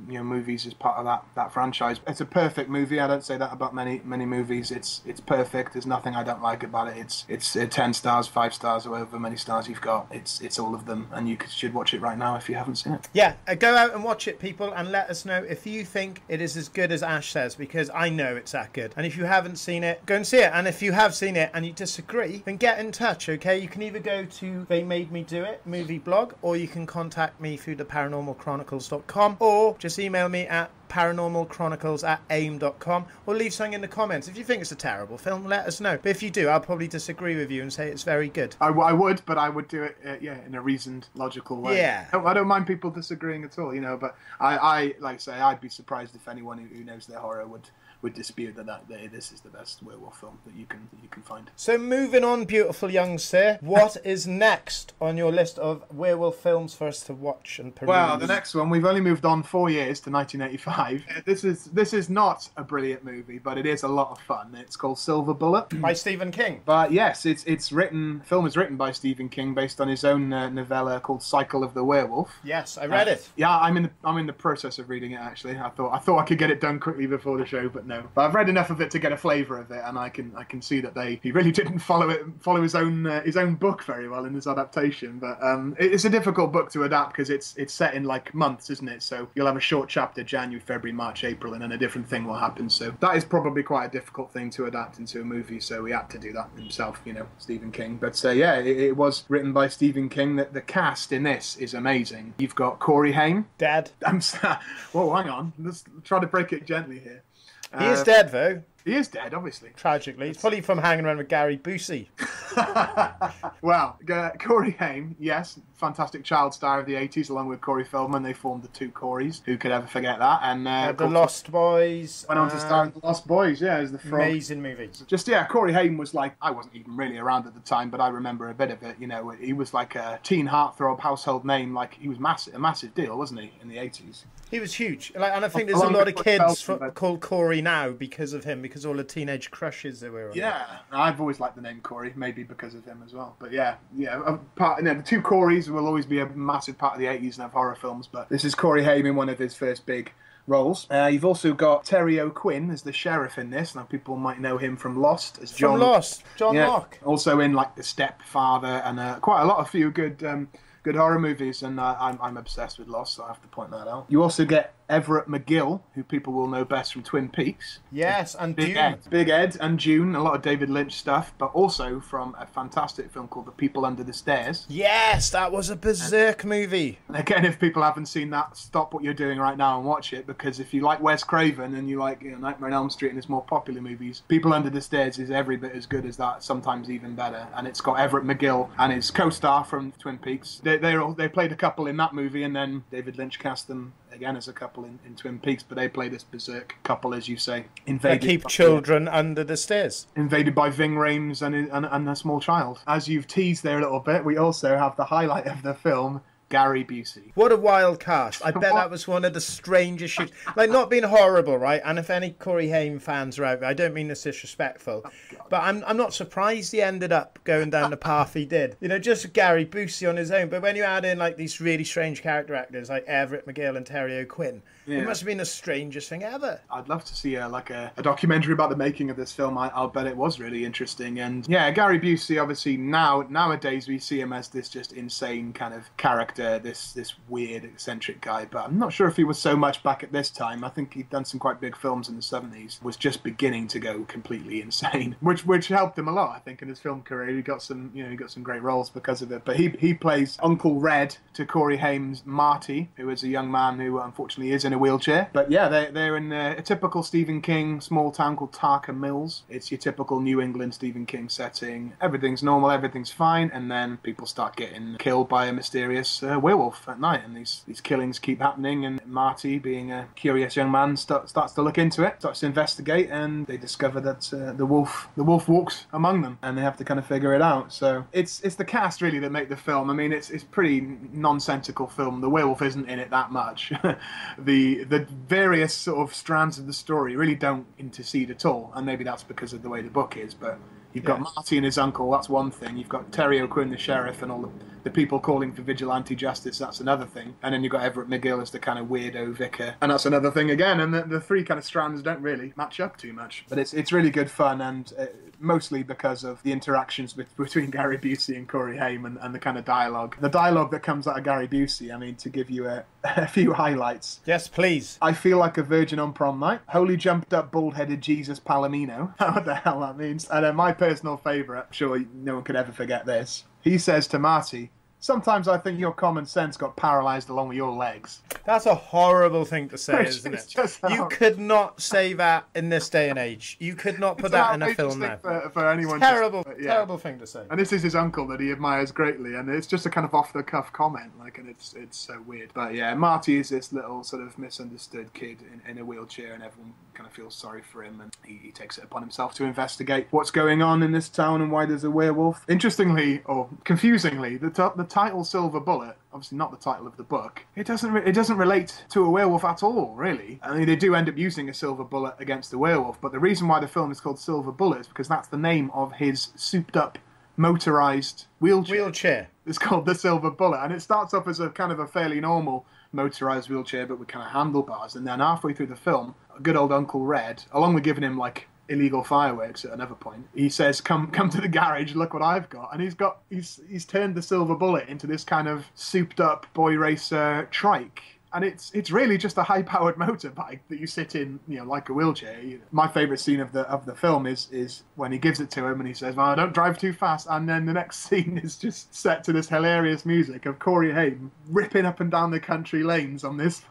[SPEAKER 3] movies as part of that franchise. It's a perfect movie. I don't say that about many movies. It's perfect. There's nothing I don't like about it. It's 10 stars, 5 stars, or however many stars you've got. It's all of them, and you should watch it right now if you haven't seen it.
[SPEAKER 2] Yeah, go out and watch it, people, and let us know if you think it is as good as Ash says, because I know it's that good. And if you haven't seen it, go and see it. And if you have seen it and you disagree, then get in touch, okay? You can either go to They Made Me Do It movie blog, or you can contact me through the paranormalchronicles.com, or just email me at paranormalchronicles@aim.com, or leave something in the comments. If you think it's a terrible film, let us know. But if you do, I'll probably disagree with you and say it's very good.
[SPEAKER 3] I would, but I would do it in a reasoned, logical way.
[SPEAKER 2] Yeah.
[SPEAKER 3] I don't mind people disagreeing at all, but I like I say, I'd be surprised if anyone who knows their horror would dispute that this is the best werewolf film that you can find.
[SPEAKER 2] So moving on, beautiful young sir, what is next on your list of werewolf films for us to watch and peruse?
[SPEAKER 3] Well, the next one, we've only moved on 4 years to 1985. This is not a brilliant movie, but it is a lot of fun. It's called Silver Bullet
[SPEAKER 2] by Stephen King.
[SPEAKER 3] But yes, the film is written by Stephen King based on his own novella called Cycle of the Werewolf.
[SPEAKER 2] Yes, I read it.
[SPEAKER 3] Yeah, I'm in the process of reading it actually. I thought I could get it done quickly before the show, but no. But I've read enough of it to get a flavour of it, and I can see that he really didn't follow his own book very well in this adaptation. But it's a difficult book to adapt because it's set in like months, isn't it? So you'll have a short chapter, January, February, March, April, and then a different thing will happen. So that is probably quite a difficult thing to adapt into a movie. So he had to do that himself, Stephen King. But it was written by Stephen King. The cast in this is amazing. You've got Corey Haim.
[SPEAKER 2] Dead.
[SPEAKER 3] Whoa, hang on. Let's try to break it gently here.
[SPEAKER 2] He is dead, though.
[SPEAKER 3] He is dead, obviously.
[SPEAKER 2] Tragically. He's probably from hanging around with Gary Busey.
[SPEAKER 3] Well, Corey Haim, yes, fantastic child star of the 80s, along with Corey Feldman. They formed the two Coreys. Who could ever forget that? And
[SPEAKER 2] The Lost Boys.
[SPEAKER 3] Went on to star in The Lost Boys, as the frog.
[SPEAKER 2] Amazing movie.
[SPEAKER 3] Corey Haim was like, I wasn't even really around at the time, but I remember a bit of it. He was like a teen heartthrob household name. Like, he was a massive deal, wasn't he, in the 80s?
[SPEAKER 2] He was huge. And I think there's a lot of kids called Corey now because of him, because all the teenage crushes that were on.
[SPEAKER 3] Yeah, I've always liked the name Corey, maybe because of him as well. But the two Coreys will always be a massive part of the 80s and of horror films, but this is Corey Haim in one of his first big roles. You've also got Terry O'Quinn as the sheriff in this. Now, people might know him from Lost as John.
[SPEAKER 2] From Lost, John Locke.
[SPEAKER 3] Also in like The Stepfather and quite a lot of few good horror movies, and I'm obsessed with Lost, so I have to point that out. You also get Everett McGill, who people will know best from Twin Peaks.
[SPEAKER 2] Yes, and
[SPEAKER 3] Big
[SPEAKER 2] Dune.
[SPEAKER 3] Ed. Big Ed and Dune, a lot of David Lynch stuff, but also from a fantastic film called The People Under the Stairs.
[SPEAKER 2] Yes, that was a berserk movie.
[SPEAKER 3] And again, if people haven't seen that, stop what you're doing right now and watch it, because if you like Wes Craven and you like Nightmare on Elm Street and his more popular movies, People Under the Stairs is every bit as good as that, sometimes even better. And it's got Everett McGill and his co-star from Twin Peaks. They played a couple in that movie, and then David Lynch cast them again as a couple in Twin Peaks, but they play this berserk couple, as you say.
[SPEAKER 2] They keep children under the stairs.
[SPEAKER 3] Invaded by Ving Rhames and a small child. As you've teased there a little bit, we also have the highlight of the film, Gary Busey.
[SPEAKER 2] What a wild cast. I bet that was one of the strangest shoots. Like, not being horrible, right? And if any Corey Haim fans are out there, I don't mean this disrespectful, but I'm not surprised he ended up going down the path he did. Just Gary Busey on his own. But when you add in like these really strange character actors like Everett McGill and Terry O'Quinn, it must have been the strangest thing ever.
[SPEAKER 3] I'd love to see a documentary about the making of this film. I'll bet it was really interesting. And yeah, Gary Busey, obviously nowadays we see him as this just insane kind of character, this weird eccentric guy. But I'm not sure if he was so much back at this time. I think he'd done some quite big films in the 70s. Was just beginning to go completely insane, which helped him a lot, I think, in his film career. He got some great roles because of it. But he plays Uncle Red to Corey Haim's Marty, who is a young man who unfortunately is in a wheelchair. But yeah, they're in a typical Stephen King small town called Tarker Mills. It's your typical New England Stephen King setting. Everything's normal, everything's fine, and then people start getting killed by a mysterious werewolf at night, and these killings keep happening, and Marty, being a curious young man, starts to look into it, starts to investigate, and they discover that the wolf walks among them, and they have to kind of figure it out. So it's the cast really that make the film. I mean, it's pretty nonsensical film. The werewolf isn't in it that much. the various sort of strands of the story really don't intercede at all, and maybe that's because of the way the book is, but you've got Marty and his uncle, that's one thing. You've got Terry O'Quinn, the sheriff, and all the people calling for vigilante justice, that's another thing. And then you've got Everett McGill as the kind of weirdo vicar, and that's another thing again. And the three kind of strands don't really match up too much. But it's really good fun, and mostly because of the interactions between Gary Busey and Corey Haim, and the kind of dialogue. The dialogue that comes out of Gary Busey, I mean, to give you a few highlights.
[SPEAKER 2] Yes, please.
[SPEAKER 3] I feel like a virgin on prom night. Holy jumped up bald-headed Jesus Palomino. What the hell that means. And my personal favourite, I'm sure no one could ever forget this. He says to Marty, "Sometimes I think your common sense got paralysed along with your legs."
[SPEAKER 2] That's a horrible thing to say, isn't it? You could not say that in this day and age. You could not put that in a film now.
[SPEAKER 3] For anyone,
[SPEAKER 2] terrible thing to say.
[SPEAKER 3] And this is his uncle that he admires greatly, and it's just a kind of off-the-cuff comment, and it's so weird. But yeah, Marty is this little sort of misunderstood kid in a wheelchair, and everyone kind of feels sorry for him, and he takes it upon himself to investigate what's going on in this town and why there's a werewolf. Interestingly, or confusingly, the title Silver Bullet, obviously not the title of the book, it doesn't relate to a werewolf at all, really. I mean, they do end up using a silver bullet against the werewolf, but the reason why the film is called Silver Bullet is because that's the name of his souped-up, motorised wheelchair. It's called the Silver Bullet, and it starts off as a kind of a fairly normal motorised wheelchair, but with kind of handlebars, and then halfway through the film, good old Uncle Red, along with giving him, like, illegal fireworks at another point, he says, come to the garage, look what I've got. And he's turned the Silver Bullet into this kind of souped up boy racer trike, and it's really just a high-powered motorbike that you sit in, like a wheelchair. My favourite scene of the film is when he gives it to him and he says, "Well, don't drive too fast," and then the next scene is just set to this hilarious music of Corey Haim ripping up and down the country lanes on this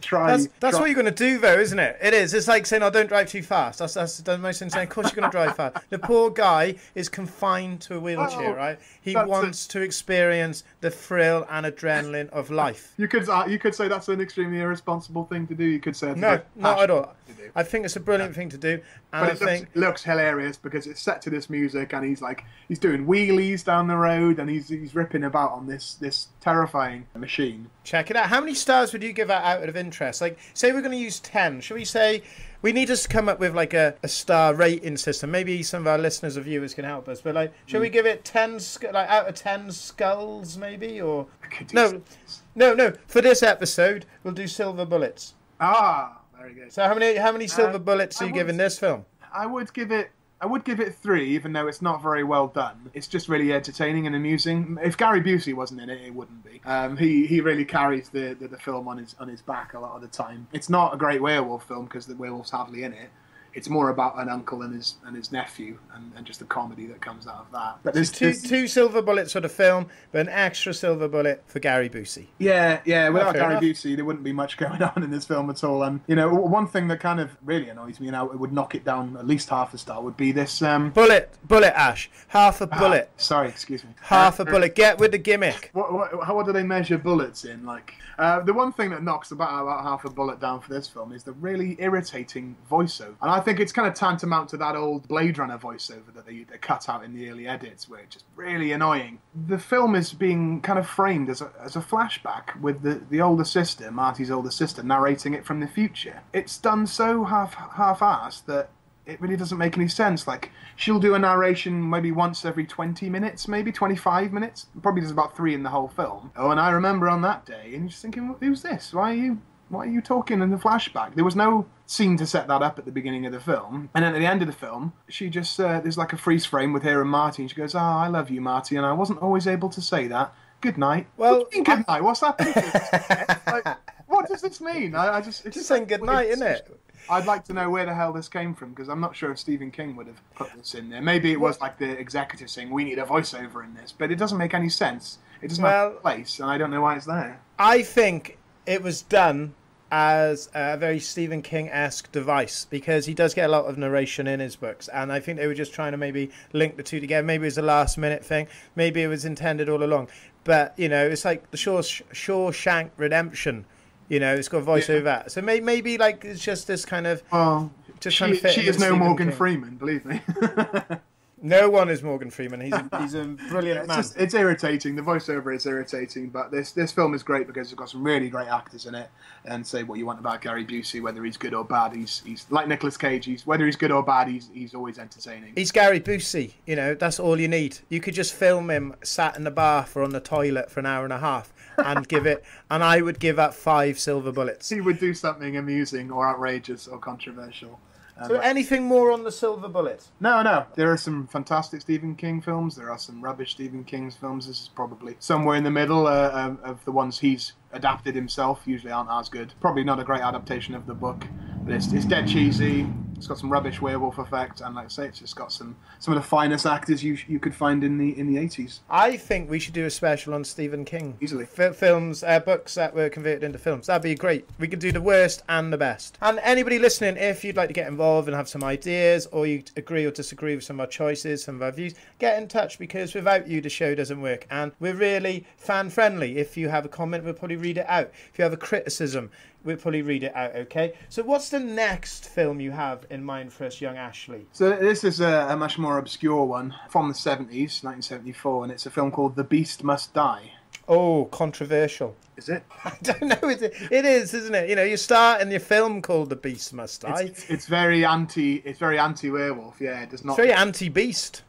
[SPEAKER 2] That's what you're going to do, though, isn't it? It is. It's like saying, "Oh, don't drive too fast." That's the most insane. Of course you're going to drive fast. The poor guy is confined to a wheelchair, right? He wants to experience the thrill and adrenaline of life.
[SPEAKER 3] You could say that's an extremely irresponsible thing to do. You could say it's
[SPEAKER 2] no, not at all. I think it's a brilliant thing to do, and
[SPEAKER 3] but it looks hilarious because it's set to this music, and he's doing wheelies down the road, and he's ripping about on this terrifying machine.
[SPEAKER 2] Check it out. How many stars would you give that out of interest? Like, say we're going to use 10. Should we say we need to come up with like a star rating system? Maybe some of our listeners or viewers can help us. But like, should we give it 10 out of 10 skulls, maybe? Or no. For this episode, we'll do silver bullets.
[SPEAKER 3] Ah, very good.
[SPEAKER 2] So how many silver bullets are you giving this film?
[SPEAKER 3] I would give it 3, even though it's not very well done. It's just really entertaining and amusing. If Gary Busey wasn't in it, it wouldn't be. He really carries the film on his back a lot of the time. It's not a great werewolf film because the werewolf's hardly in it. It's more about an uncle and his nephew, and just the comedy that comes out of that. But there's
[SPEAKER 2] two silver bullets for the film, but an extra silver bullet for Gary Busey.
[SPEAKER 3] Yeah. Without Gary Busey, there wouldn't be much going on in this film at all. And one thing that kind of really annoys me, it would knock it down at least half a star, would be this
[SPEAKER 2] bullet, Ash, half a bullet.
[SPEAKER 3] Sorry, excuse me.
[SPEAKER 2] Half a bullet. Get with the gimmick.
[SPEAKER 3] What do they measure bullets in? Like the one thing that knocks about half a bullet down for this film is the really irritating voiceover, and I think it's kind of tantamount to that old Blade Runner voiceover that they cut out in the early edits, where it's just really annoying. The film is being kind of framed as a flashback with the older sister, Marty's older sister, narrating it from the future. It's done so half-assed that it really doesn't make any sense. Like, she'll do a narration maybe once every 20 minutes, maybe 25 minutes. Probably there's about 3 in the whole film. Oh, and I remember on that day, and you're just thinking, who's this? Why are you talking in the flashback? There was no scene to set that up at the beginning of the film. And then at the end of the film, she just, there's like a freeze frame with her and Marty, and she goes, "Oh, I love you, Marty, and I wasn't always able to say that. Good night."
[SPEAKER 2] Well,
[SPEAKER 3] what do you mean, good night? What's that? Like, what does this mean? It's
[SPEAKER 2] just saying good night, isn't it?
[SPEAKER 3] I'd like to know where the hell this came from, because I'm not sure if Stephen King would have put this in there. Maybe it was like the executive saying, "We need a voiceover in this," but it doesn't make any sense. It doesn't have a place, and I don't know why it's there.
[SPEAKER 2] I think it was done as a very Stephen King-esque device, because he does get a lot of narration in his books, and I think they were just trying to maybe link the two together. Maybe it was a last-minute thing. Maybe it was intended all along. But, you know, it's like the Shawshank Redemption. You know, it's got a voice over that. So maybe like it's just this kind of...
[SPEAKER 3] Well,
[SPEAKER 2] just
[SPEAKER 3] she is no Morgan Freeman, believe me.
[SPEAKER 2] No one is Morgan Freeman. He's a brilliant man.
[SPEAKER 3] It's irritating. The voiceover is irritating, but this film is great because it's got some really great actors in it. And say what you want about Gary Busey, whether he's good or bad, he's like Nicolas Cage. Whether he's good or bad, he's always entertaining.
[SPEAKER 2] He's Gary Busey. You know, that's all you need. You could just film him sat in the bath or on the toilet for an hour and a half and give it. And I would give that 5 silver bullets.
[SPEAKER 3] He would do something amusing or outrageous or controversial.
[SPEAKER 2] So anything more on the silver bullet?
[SPEAKER 3] No. There are some fantastic Stephen King films. There are some rubbish Stephen King films. This is probably somewhere in the middle of the ones he's adapted himself. Usually aren't as good. Probably not a great adaptation of the book, but it's dead cheesy. It's got some rubbish werewolf effect, and like I say, it's just got some of the finest actors you could find in the 80s.
[SPEAKER 2] I think we should do a special on Stephen King.
[SPEAKER 3] Easily.
[SPEAKER 2] Films, books that were converted into films. That'd be great. We could do the worst and the best. And anybody listening, if you'd like to get involved and have some ideas, or you agree or disagree with some of our choices, some of our views, get in touch, because without you, the show doesn't work. And we're really fan-friendly. If you have a comment, we'll probably read it out. If you have a criticism, we'll probably read it out, okay? So what's the next film you have in mind for us, young Ashley?
[SPEAKER 3] So this is a much more obscure one from the 70s, 1974, and it's a film called The Beast Must Die.
[SPEAKER 2] Oh, controversial.
[SPEAKER 3] Is it?
[SPEAKER 2] I don't know. It is, isn't it? You know, you start in your film called The Beast Must Die.
[SPEAKER 3] It's very anti-werewolf. Yeah, it does not.
[SPEAKER 2] It's very anti-beast.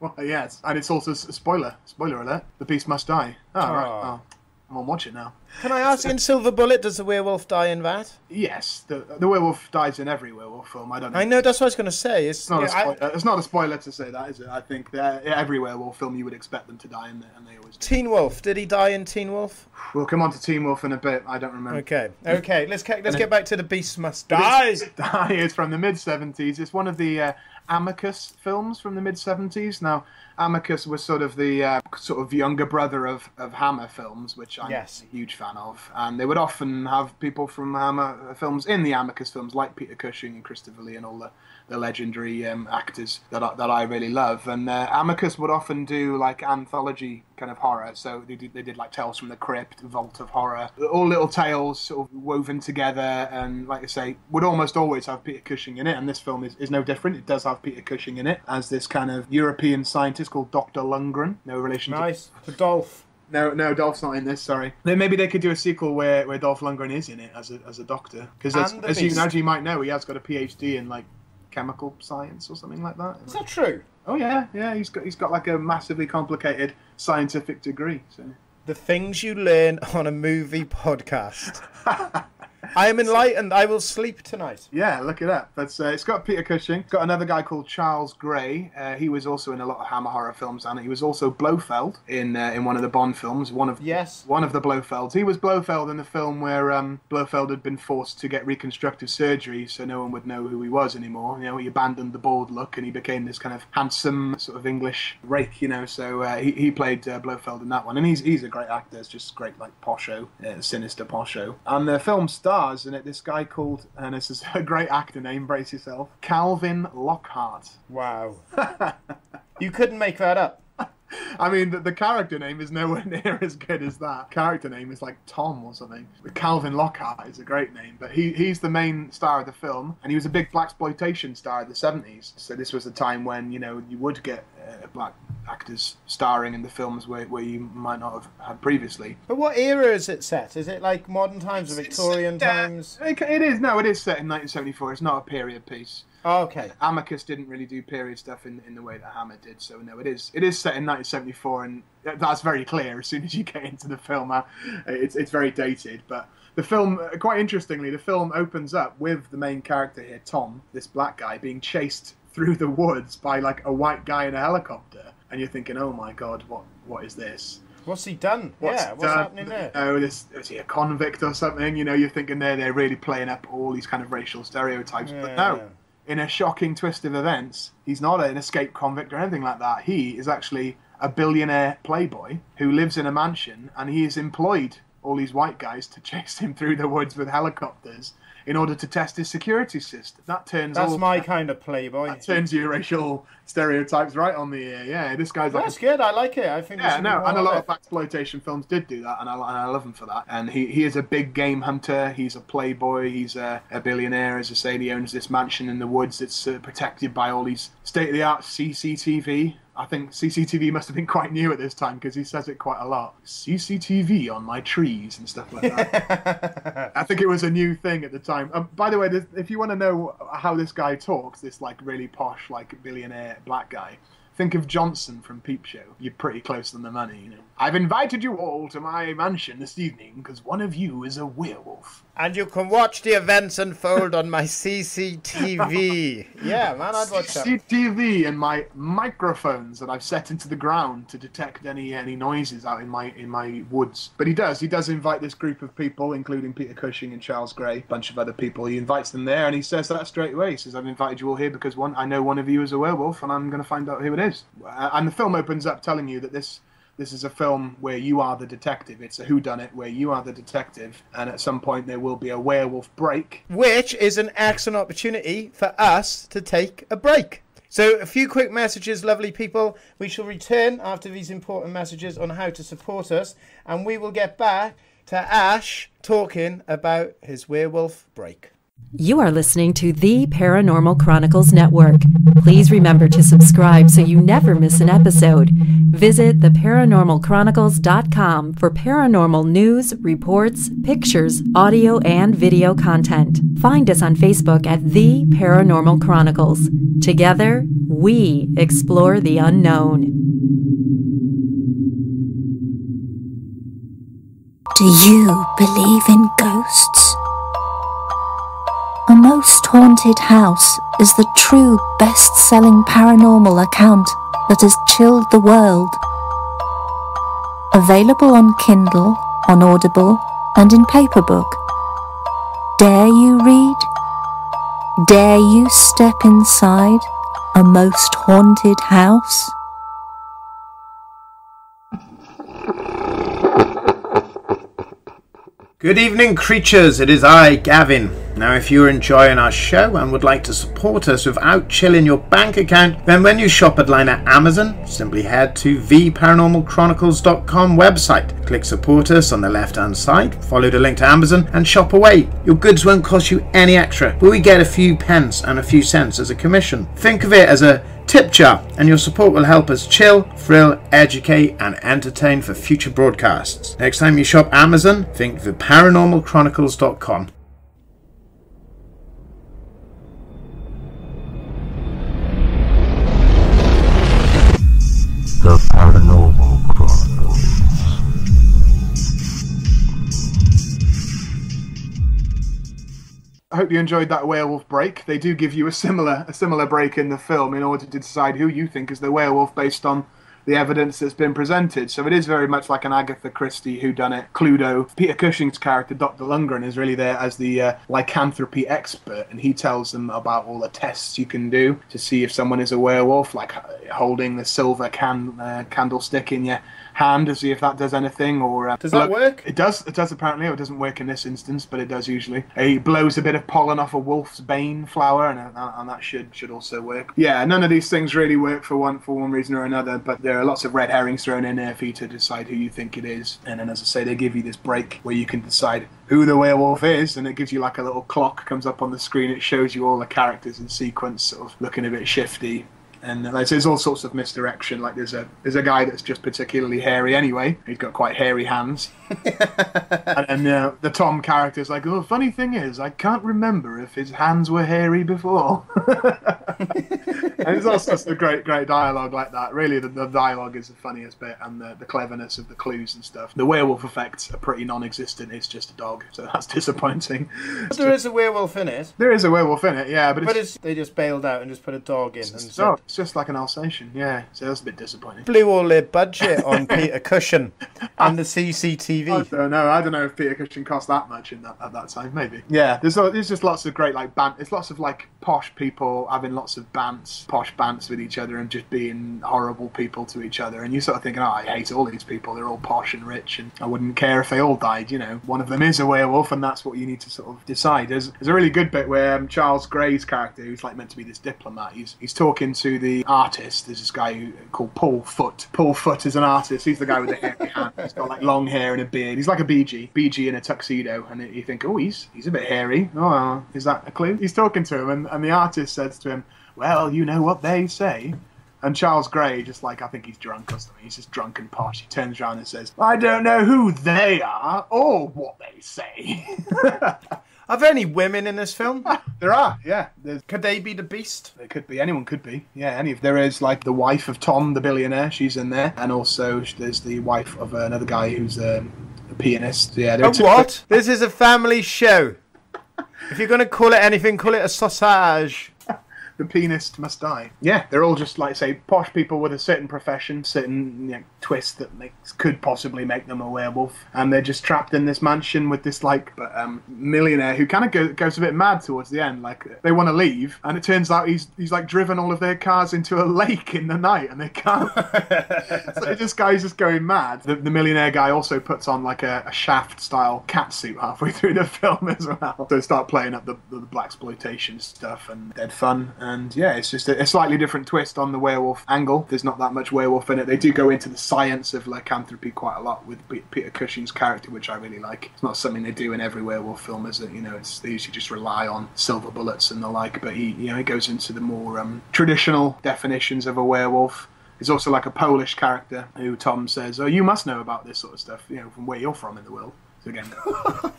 [SPEAKER 3] Well, yes, and it's also a spoiler alert. The Beast Must Die. Oh, right. Oh. I'm gonna watch it now.
[SPEAKER 2] Can I ask, in Silver Bullet, does the werewolf die in that?
[SPEAKER 3] Yes, the werewolf dies in every werewolf film. I don't know.
[SPEAKER 2] I know, that's what I was going to say. It's
[SPEAKER 3] not it's not a spoiler to say that, is it? I think every werewolf film you would expect them to die in, and they always do.
[SPEAKER 2] Teen Wolf, did he die in Teen Wolf?
[SPEAKER 3] We'll come on to Teen Wolf in a bit. I don't remember.
[SPEAKER 2] Okay. Let's get back to The Beast Must Die.
[SPEAKER 3] It's from the mid-70s. It's one of the Amicus films from the mid-70s. Now, Amicus was sort of the younger brother of Hammer films, which I'm a huge fan of. And they would often have people from Hammer films in the Amicus films, like Peter Cushing and Christopher Lee and all the legendary actors that I really love. And Amicus would often do like anthology kind of horror. So they did like Tales from the Crypt, Vault of Horror, all little tales sort of woven together. And like I say, would almost always have Peter Cushing in it. And this film is no different. It does have Peter Cushing in it as this kind of European scientist called Dr. Lundgren. No relation
[SPEAKER 2] to Dolph.
[SPEAKER 3] No, Dolph's not in this, sorry. Then maybe they could do a sequel where Dolph Lundgren is in it as a doctor. Because as you might know, he has got a PhD in like chemical science or something like that.
[SPEAKER 2] Is that true?
[SPEAKER 3] Oh yeah, he's got like a massively complicated scientific degree. So
[SPEAKER 2] the things you learn on a movie podcast. I am enlightened. I will sleep tonight.
[SPEAKER 3] Yeah, look it up. But it's got Peter Cushing. It's got another guy called Charles Gray. He was also in a lot of Hammer horror films, and he was also Blofeld in one of the Bond films. One of the Blofelds. He was Blofeld in the film where Blofeld had been forced to get reconstructive surgery, so no one would know who he was anymore. You know, he abandoned the bald look, and he became this kind of handsome sort of English rake. You know, so he played Blofeld in that one, and he's a great actor. It's just great, like posho, sinister posho. And the film stars in it this guy called, and this is a great actor name, brace yourself, Calvin Lockhart.
[SPEAKER 2] Wow. You couldn't make that up.
[SPEAKER 3] I mean, the character name is nowhere near as good as that. Character name is like Tom or something. But Calvin Lockhart is a great name, but he's the main star of the film, and he was a big blaxploitation star of the 70s. So this was a time when, you know, you would get black actors starring in the films where you might not have had previously.
[SPEAKER 2] But what era is it set? Is it like modern times or Victorian times?
[SPEAKER 3] It is. No, it is set in 1974. It's not a period piece.
[SPEAKER 2] Oh, okay.
[SPEAKER 3] Amicus didn't really do period stuff in the way that Hammer did, so no, it is set in 1974, and that's very clear as soon as you get into the film. It's very dated, but the film, quite interestingly, the film opens up with the main character here, Tom, this black guy, being chased through the woods by like a white guy in a helicopter, and you're thinking, oh my god, what is this?
[SPEAKER 2] What's he done? What's happening there? Oh,
[SPEAKER 3] is he a convict or something? You know, you're thinking they're really playing up all these kind of racial stereotypes, but no. Yeah. In a shocking twist of events, he's not an escaped convict or anything like that. He is actually a billionaire playboy who lives in a mansion, and he is employed all these white guys to chase him through the woods with helicopters in order to test his security system.
[SPEAKER 2] That's my kind of playboy.
[SPEAKER 3] That turns your racial stereotypes right on the ear. Yeah, this guy's like...
[SPEAKER 2] That's good. I like it. I think...
[SPEAKER 3] Yeah, no, and a lot of exploitation films did do that, and I love him for that. And he is a big game hunter. He's a playboy. He's a billionaire, as I say. He owns this mansion in the woods that's protected by all these state-of-the-art CCTV. I think CCTV must have been quite new at this time because he says it quite a lot. CCTV on my trees and stuff like that. I think it was a new thing at the time. By the way, if you want to know how this guy talks, this like really posh, like billionaire black guy, think of Johnson from Peep Show. You're pretty close on the money, you know. I've invited you all to my mansion this evening because one of you is a werewolf.
[SPEAKER 2] And you can watch the events unfold on my CCTV. Yeah, man, I'd watch that.
[SPEAKER 3] CCTV and my microphones that I've set into the ground to detect any noises out in my woods. But he does invite this group of people, including Peter Cushing and Charles Gray, a bunch of other people. He invites them there, and he says that straight away. He says, I've invited you all here because I know one of you is a werewolf, and I'm going to find out who it is. And the film opens up telling you that this is a film where you are the detective. It's a whodunit where you are the detective, and at some point there will be a werewolf break.
[SPEAKER 2] Which is an excellent opportunity for us to take a break. So a few quick messages, lovely people. We shall return after these important messages on how to support us, and we will get back to Ash talking about his werewolf break.
[SPEAKER 4] You are listening to the Paranormal Chronicles Network. Please remember to subscribe so you never miss an episode. Visit theparanormalchronicles.com for paranormal news, reports, pictures, audio, and video content. Find us on Facebook at The Paranormal Chronicles. Together, we explore the unknown.
[SPEAKER 5] Do you believe in ghosts? A Most Haunted House is the true best-selling paranormal account that has chilled the world. Available on Kindle, on Audible, and in paperbook. Dare you read? Dare you step inside a most haunted house?
[SPEAKER 2] Good evening, creatures. It is I, Gavin. Now, if you're enjoying our show and would like to support us without chilling your bank account, then when you shop at Amazon, simply head to theparanormalchronicles.com website. Click support us on the left-hand side, follow the link to Amazon, and shop away. Your goods won't cost you any extra, but we get a few pence and a few cents as a commission. Think of it as a tip jar, and your support will help us chill, thrill, educate, and entertain for future broadcasts. Next time you shop Amazon, think theparanormalchronicles.com.
[SPEAKER 1] The Paranormal Chronicles.
[SPEAKER 3] I hope you enjoyed that werewolf break. They do give you a similar break in the film in order to decide who you think is the werewolf based on the evidence that's been presented. So it is very much like an Agatha Christie whodunit, Cluedo. Peter Cushing's character, Dr. Lundgren, is really there as the lycanthropy expert, and he tells them about all the tests you can do to see if someone is a werewolf, like holding the silver candlestick in your hand to see if that does anything, or
[SPEAKER 2] does that work?
[SPEAKER 3] It does apparently. It doesn't work in this instance, but it does usually. He blows a bit of pollen off a wolf's bane flower, and that should also work. Yeah, none of these things really work for one reason or another, but there are lots of red herrings thrown in there for you to decide who you think it is. And then, as I say, they give you this break where you can decide who the werewolf is, and it gives you like a little clock comes up on the screen. It shows you all the characters in sequence, sort of looking a bit shifty. And there's all sorts of misdirection. Like there's a guy that's just particularly hairy anyway. He's got quite hairy hands. and the Tom character's like, oh, funny thing is, I can't remember if his hands were hairy before. And there's all sorts of great dialogue like that. Really, the dialogue is the funniest bit, and the cleverness of the clues and stuff. The werewolf effects are pretty non-existent. It's just a dog, so that's disappointing.
[SPEAKER 2] But there is a werewolf in it.
[SPEAKER 3] There is a werewolf in it, yeah. But
[SPEAKER 2] they just bailed out and just put a dog in.
[SPEAKER 3] It's just like an Alsatian, yeah. So that's a bit disappointing.
[SPEAKER 2] Blew all their budget on Peter Cushing and the CCTV.
[SPEAKER 3] I don't know if Peter Cushing cost that much at that time. Maybe. Yeah. There's just lots of great like it's lots of like posh people having lots of banter posh bants with each other and just being horrible people to each other. And you're sort of thinking, oh, I hate all these people. They're all posh and rich, and I wouldn't care if they all died. You know, one of them is a werewolf, and that's what you need to sort of decide. There's a really good bit where Charles Gray's character, who's like meant to be this diplomat, he's talking to the artist. There's this guy called Paul Foote. Paul Foote is an artist. He's the guy with the hairy hand. He's got like long hair and a beard. He's like a BG in a tuxedo, and you think, oh, he's a bit hairy. Oh, is that a clue? He's talking to him, and the artist says to him, well, you know what they say. And Charles Gray, just like, I think he's drunk or something, he's just drunk and posh. He turns around and says, I don't know who they are or what they say.
[SPEAKER 2] Are there any women in this film?
[SPEAKER 3] There are, yeah.
[SPEAKER 2] Could they be the Beast?
[SPEAKER 3] They could be. Anyone could be. Yeah, there is, like, the wife of Tom, the billionaire. She's in there. And also there's the wife of another guy who's a pianist. Yeah.
[SPEAKER 2] What? This is a family show. If you're going to call it anything, call it a sausage.
[SPEAKER 3] The pianist must die. Yeah, they're all just, like, say, posh people with a certain profession, certain twist that could possibly make them a werewolf, and they're just trapped in this mansion with this, like, millionaire who kind of goes a bit mad towards the end. Like, they want to leave, and it turns out he's like driven all of their cars into a lake in the night, and they can't. So this guy's just going mad. The millionaire guy also puts on like a Shaft-style catsuit halfway through the film as well. So they start playing up the blaxploitation stuff and dead fun. And yeah, it's just a slightly different twist on the werewolf angle. There's not that much werewolf in it. They do go into the science of lycanthropy quite a lot with Peter Cushing's character, which I really like. It's not something they do in every werewolf film, is it? They usually just rely on silver bullets and the like. But he goes into the more traditional definitions of a werewolf. There's also like a Polish character who Tom says, oh, you must know about this sort of stuff, from where you're from in the world. So again,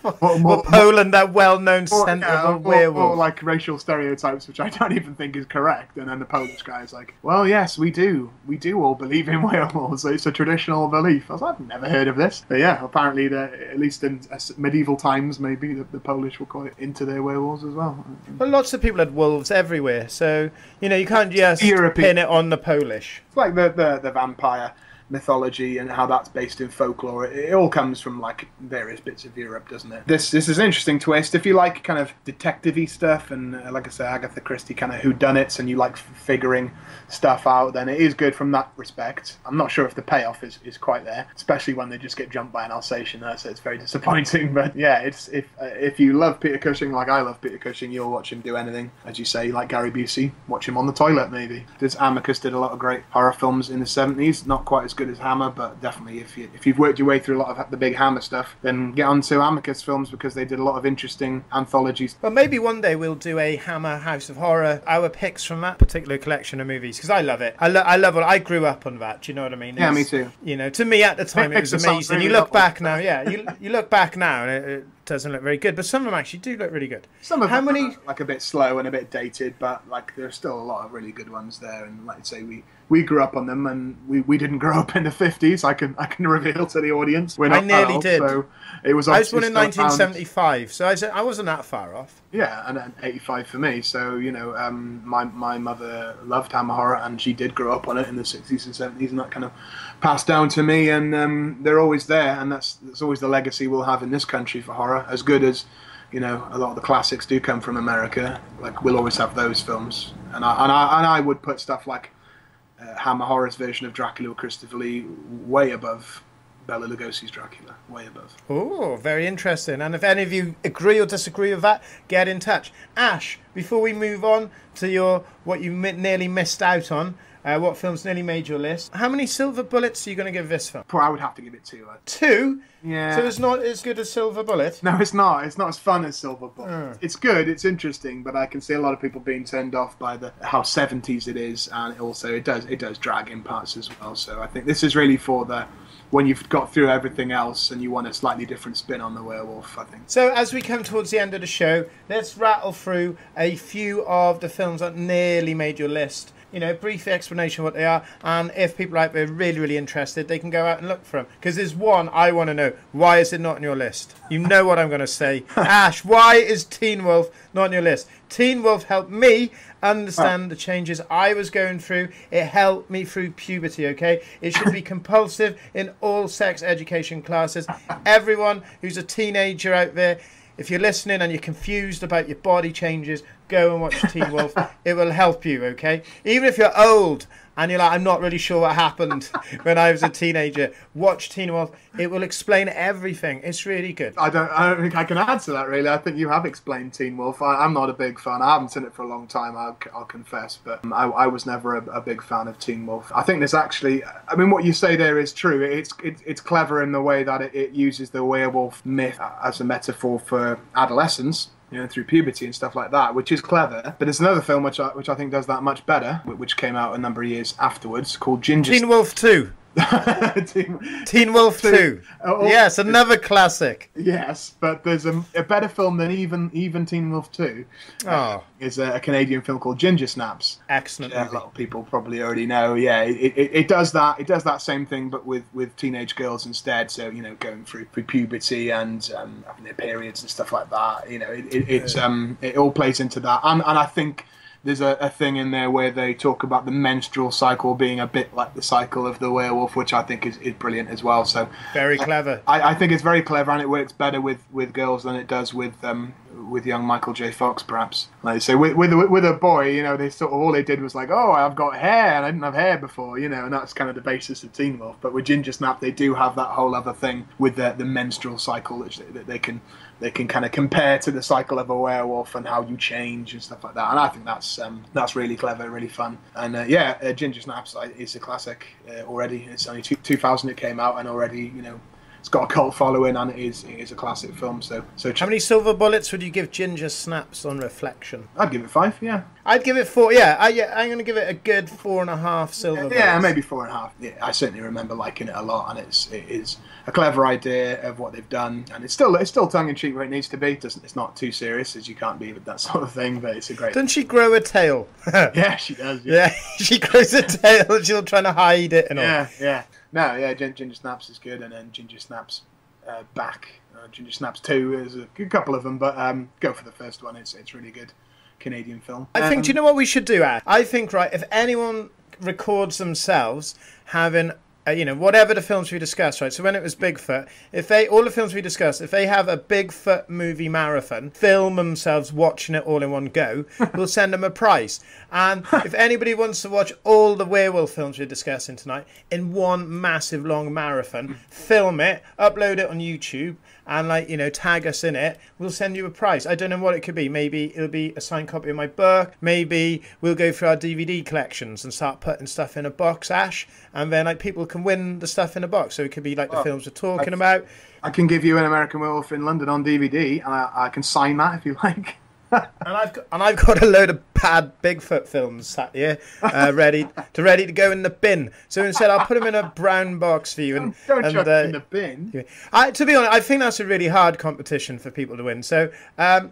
[SPEAKER 2] Poland, that well-known centre of a werewolf.
[SPEAKER 3] Or like racial stereotypes, which I don't even think is correct. And then the Polish guy is like, well, yes, we do all believe in werewolves. So it's a traditional belief. I was like, I've never heard of this. But yeah, apparently, at least in medieval times, maybe the Polish were quite into their werewolves as well.
[SPEAKER 2] But lots of people had wolves everywhere. So, you can't just pin it on the Polish.
[SPEAKER 3] It's like the vampire mythology and how that's based in folklore. It all comes from like various bits of Europe, doesn't it? This is an interesting twist. If you like kind of detective-y stuff and like I say, Agatha Christie kind of whodunits, and you like figuring stuff out, then it is good from that respect. I'm not sure if the payoff is quite there, especially when they just get jumped by an Alsatian there, so it's very disappointing. But yeah, it's if you love Peter Cushing like I love Peter Cushing, you'll watch him do anything. As you say, like Gary Busey, watch him on the toilet maybe. Amicus did a lot of great horror films in the 70s, not quite as good as Hammer, but definitely if you've worked your way through a lot of the big Hammer stuff, then get on to Amicus films, because they did a lot of interesting anthologies.
[SPEAKER 2] Well, maybe one day we'll do a Hammer House of Horror, our picks from that particular collection of movies, because I love it. I love it. I grew up on that. Do you know what I mean?
[SPEAKER 3] Yeah, me too.
[SPEAKER 2] To me at the time it was amazing. Really, you look back now, you look back now, and it doesn't look very good, but some of them actually do look really good.
[SPEAKER 3] Some of them are like a bit slow and a bit dated, but like there's still a lot of really good ones there. And like I say, we grew up on them, and we didn't grow up in the 50s. I can reveal to the audience. We're not
[SPEAKER 2] I nearly did.
[SPEAKER 3] So it was.
[SPEAKER 2] I was born in 1975, so I wasn't that far off.
[SPEAKER 3] Yeah, and 85 for me. So my mother loved Hammer horror, and she did grow up on it in the 60s and 70s, and that kind of passed down to me. And they're always there, and that's always the legacy we'll have in this country for horror. As good as a lot of the classics do come from America, like we'll always have those films. And I would put stuff like Hammer Horror's version of Dracula with Christopher Lee way above Bela Lugosi's Dracula, way above.
[SPEAKER 2] Oh, very interesting. And if any of you agree or disagree with that, get in touch. Ash, before we move on to what you nearly missed out on, what films nearly made your list, how many silver bullets are you going to give this film?
[SPEAKER 3] I would have to give it 2.
[SPEAKER 2] 2?
[SPEAKER 3] Yeah.
[SPEAKER 2] So it's not as good as Silver Bullet?
[SPEAKER 3] No, it's not. It's not as fun as Silver Bullet. It's good, it's interesting, but I can see a lot of people being turned off by how 70s it is, and also it does drag in parts as well. So I think this is really for when you've got through everything else and you want a slightly different spin on the werewolf, I think.
[SPEAKER 2] So as we come towards the end of the show, let's rattle through a few of the films that nearly made your list. Brief explanation of what they are, and if people out there are really, really interested, they can go out and look for them. Because there's one I want to know. Why is it not on your list? You know what I'm going to say. Ash, why is Teen Wolf not on your list? Teen Wolf helped me understand the changes I was going through. It helped me through puberty, okay? It should be compulsive in all sex education classes. Everyone who's a teenager out there, if you're listening and you're confused about your body changes, go and watch Teen Wolf. It will help you, okay? Even if you're old and you're like, I'm not really sure what happened when I was a teenager, watch Teen Wolf. It will explain everything. It's really good.
[SPEAKER 3] I don't think I can add to that, really. I think you have explained Teen Wolf. I'm not a big fan. I haven't seen it for a long time, I'll confess, but I was never a big fan of Teen Wolf. I think there's actually, I mean, what you say there is true. It's clever in the way that it uses the werewolf myth as a metaphor for adolescence, you know, through puberty and stuff like that, which is clever. But there's another film which I think does that much better, which came out a number of years afterwards, called Ginger...
[SPEAKER 2] Teen Wolf 2. Teen Wolf 2. Yes, another classic.
[SPEAKER 3] Yes, but there's a better film than even Teen Wolf 2. Is a Canadian film called Ginger Snaps.
[SPEAKER 2] Excellent.
[SPEAKER 3] A lot of people probably already know. Yeah, it does that. It does that same thing, but with teenage girls instead. So, you know, going through puberty and having their periods and stuff like that. You know, it all plays into that. And I think there's a thing in there where they talk about the menstrual cycle being a bit like the cycle of the werewolf, which I think is brilliant as well. So
[SPEAKER 2] very clever.
[SPEAKER 3] I think it's very clever, and it works better with girls than it does with young Michael J. Fox, perhaps. Like I say, with a boy, you know, they sort of all they did was like, oh, I've got hair, and I didn't have hair before, you know, and that's kind of the basis of Teen Wolf. But with Ginger Snap, they do have that whole other thing with the menstrual cycle that they can kind of compare to the cycle of a werewolf and how you change and stuff like that. And I think that's really clever, really fun. And Ginger Snaps is a classic already. It's only 2000 it came out, and already, you know, it's got a cult following, and it is a classic film. So
[SPEAKER 2] how many silver bullets would you give Ginger Snaps on reflection?
[SPEAKER 3] I'd give it 5. Yeah.
[SPEAKER 2] I'd give it 4. Yeah, I'm going to give it a good 4.5 silver bullets.
[SPEAKER 3] Yeah, maybe 4.5. Yeah, I certainly remember liking it a lot, and it is a clever idea of what they've done, and it's still tongue in cheek where it needs to be. It's not too serious, as you can't be with that sort of thing. But it's a great.
[SPEAKER 2] Doesn't she grow a tail?
[SPEAKER 3] Yeah, she does.
[SPEAKER 2] Yeah, she grows a tail. She's trying to hide it and all.
[SPEAKER 3] Yeah. No, yeah, Ginger Snaps is good, and then Ginger Snaps Back. Ginger Snaps 2 is a good couple of them, but go for the first one. It's really good Canadian film.
[SPEAKER 2] I think, do you know what we should do, Ash? I think, right, if anyone records themselves having... you know, whatever the films we discuss, right? So when it was Bigfoot, all the films we discuss, if they have a Bigfoot movie marathon, film themselves watching it all in one go, we'll send them a prize. And if anybody wants to watch all the werewolf films we're discussing tonight in one massive long marathon, film it, upload it on YouTube, and, like, you know, tag us in it, we'll send you a prize. I don't know what it could be. Maybe it'll be a signed copy of my book. Maybe we'll go through our DVD collections and start putting stuff in a box, Ash, and then, like, people can win the stuff in a box. So it could be like the films we're talking about.
[SPEAKER 3] I can give you an American Werewolf in London on DVD, and I can sign that if you like.
[SPEAKER 2] and I've got a load of bad Bigfoot films sat here, ready to go in the bin. So instead, I'll put them in a brown box for you. And
[SPEAKER 3] don't chuck them in the bin.
[SPEAKER 2] To be honest, I think that's a really hard competition for people to win. So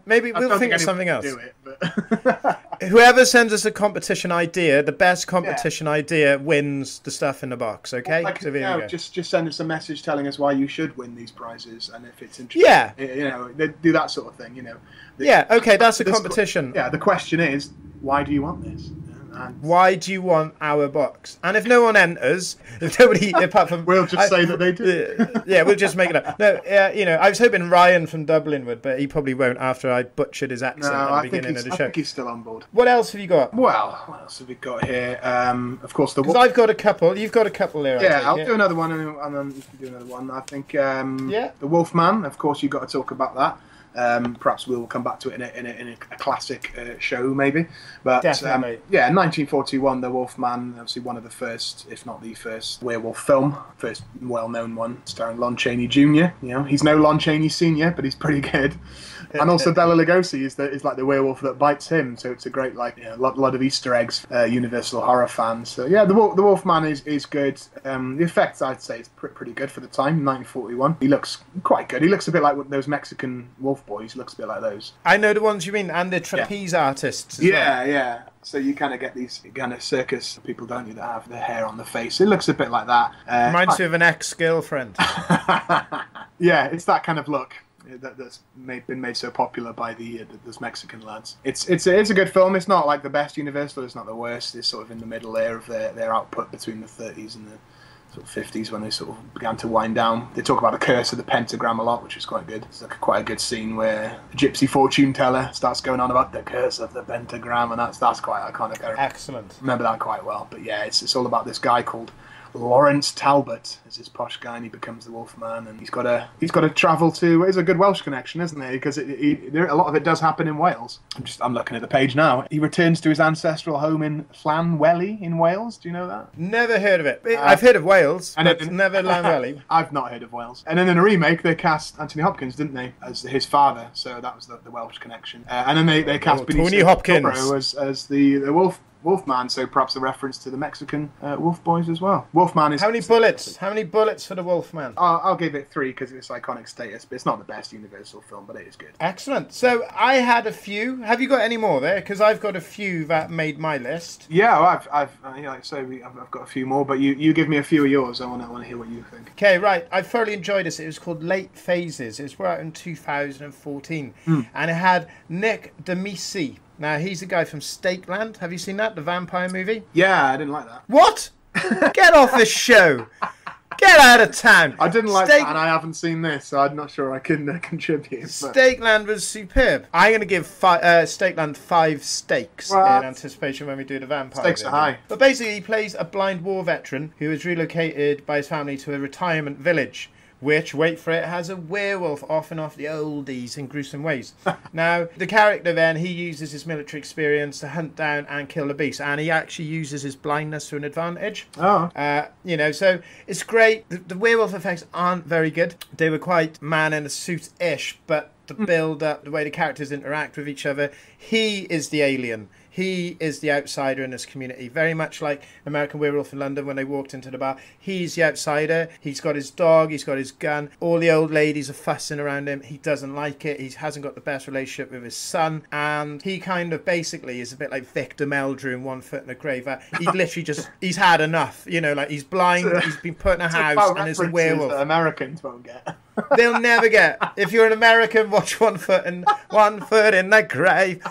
[SPEAKER 2] maybe we'll think of something else.
[SPEAKER 3] Do it, but...
[SPEAKER 2] Whoever sends us a competition idea, the best competition idea wins the stuff in the box. Okay,
[SPEAKER 3] just send us a message telling us why you should win these prizes, and if it's interesting, you know, do that sort of thing. You know.
[SPEAKER 2] Okay, that's a competition.
[SPEAKER 3] The question is, why do you want this?
[SPEAKER 2] Why do you want our box? And if no one enters, if nobody, apart from...
[SPEAKER 3] We'll just say that they do.
[SPEAKER 2] Yeah, we'll just make it up. No, you know, I was hoping Ryan from Dublin would, but he probably won't after I butchered his accent at the beginning of the show.
[SPEAKER 3] I think he's still on board.
[SPEAKER 2] What else have you got?
[SPEAKER 3] Well, what else have we got here? Of course,
[SPEAKER 2] because I've got a couple. You've got a couple there.
[SPEAKER 3] Yeah, I'll do another one, and then you can do another one. I think the Wolfman, of course, you've got to talk about that. Perhaps we'll come back to it in a classic show, maybe. But
[SPEAKER 2] definitely.
[SPEAKER 3] 1941, The Wolfman, obviously one of the first, if not the first, werewolf film, first well-known one, starring Lon Chaney Jr. You know, he's no Lon Chaney Sr., but he's pretty good. And also Bela Lugosi is like the werewolf that bites him, so it's a great, like, you know, lot of Easter eggs. Universal horror fans. So yeah, the Wolfman is good. The effects, I'd say, is pretty good for the time. 1941. He looks quite good. He looks a bit like those Mexican wolf boys. Looks a bit like those.
[SPEAKER 2] I know the ones you mean, and the trapeze artists. As well.
[SPEAKER 3] Yeah. So you kind of get these kind of circus people, don't you, that have their hair on the face. It looks a bit like that.
[SPEAKER 2] Reminds you of an ex-girlfriend.
[SPEAKER 3] Yeah, it's that kind of look that's been made so popular by those Mexican lads. It's a good film. It's not like the best Universal. It's not the worst. It's sort of in the middle there of their output between the 30s and sort of 50s when they sort of began to wind down. They talk about the curse of the pentagram a lot, which is quite good. It's like quite a good scene where a gypsy fortune teller starts going on about the curse of the pentagram, and that's quite iconic.
[SPEAKER 2] Excellent.
[SPEAKER 3] Remember that quite well. But yeah, it's all about this guy called Lawrence Talbot is his posh guy, and he becomes the Wolfman, and he's got to travel to. It's a good Welsh connection, isn't it? Because a lot of it does happen in Wales. I'm looking at the page now. He returns to his ancestral home in Llanwelly in Wales. Do you know that?
[SPEAKER 2] Never heard of it. I've heard of Wales, but never Llanwelly.
[SPEAKER 3] I've not heard of Wales. And then in a remake, they cast Anthony Hopkins, didn't they, as his father? So that was the Welsh connection. And then they cast
[SPEAKER 2] Tony Hopkins
[SPEAKER 3] as the Wolfman, so perhaps a reference to the Mexican Wolf Boys as well. Wolfman is... How many
[SPEAKER 2] bullets for the Wolfman?
[SPEAKER 3] I'll give it 3 because of its iconic status, but it's not the best Universal film, but it is good.
[SPEAKER 2] Excellent. So I had a few. Have you got any more there? Because I've got a few that made my list.
[SPEAKER 3] Yeah, well, I've got a few more, but you give me a few of yours. I want to hear what you think.
[SPEAKER 2] Okay, right. I thoroughly enjoyed this. It was called Late Phases. It was brought out in 2014, and it had Nick Damisi. Now, he's the guy from Stakeland. Have you seen that? The vampire movie?
[SPEAKER 3] Yeah, I didn't like that.
[SPEAKER 2] What? Get off the show. Get out of town.
[SPEAKER 3] I didn't like that, and I haven't seen this, so I'm not sure I can contribute.
[SPEAKER 2] Stakeland was superb. I'm going to give Stakeland 5 stakes in anticipation when we do the vampire.
[SPEAKER 3] Stakes are high.
[SPEAKER 2] But basically, he plays a blind war veteran who is relocated by his family to a retirement village, which, wait for it, has a werewolf off and off the oldies in gruesome ways. Now, the character then, he uses his military experience to hunt down and kill the beast, and he actually uses his blindness to an advantage.
[SPEAKER 3] Oh.
[SPEAKER 2] So it's great. The werewolf effects aren't very good. They were quite man-in-a-suit-ish, but the build-up, the way the characters interact with each other, he is the alien. He is the outsider in this community, very much like American Werewolf in London when they walked into the bar. He's the outsider. He's got his dog. He's got his gun. All the old ladies are fussing around him. He doesn't like it. He hasn't got the best relationship with his son. And he kind of basically is a bit like Victor Meldrew in One Foot in the Grave. He literally he's had enough. He's blind. He's been put in a house and is a werewolf.
[SPEAKER 3] That Americans won't get.
[SPEAKER 2] They'll never get. If you're an American, watch One Foot in the Grave.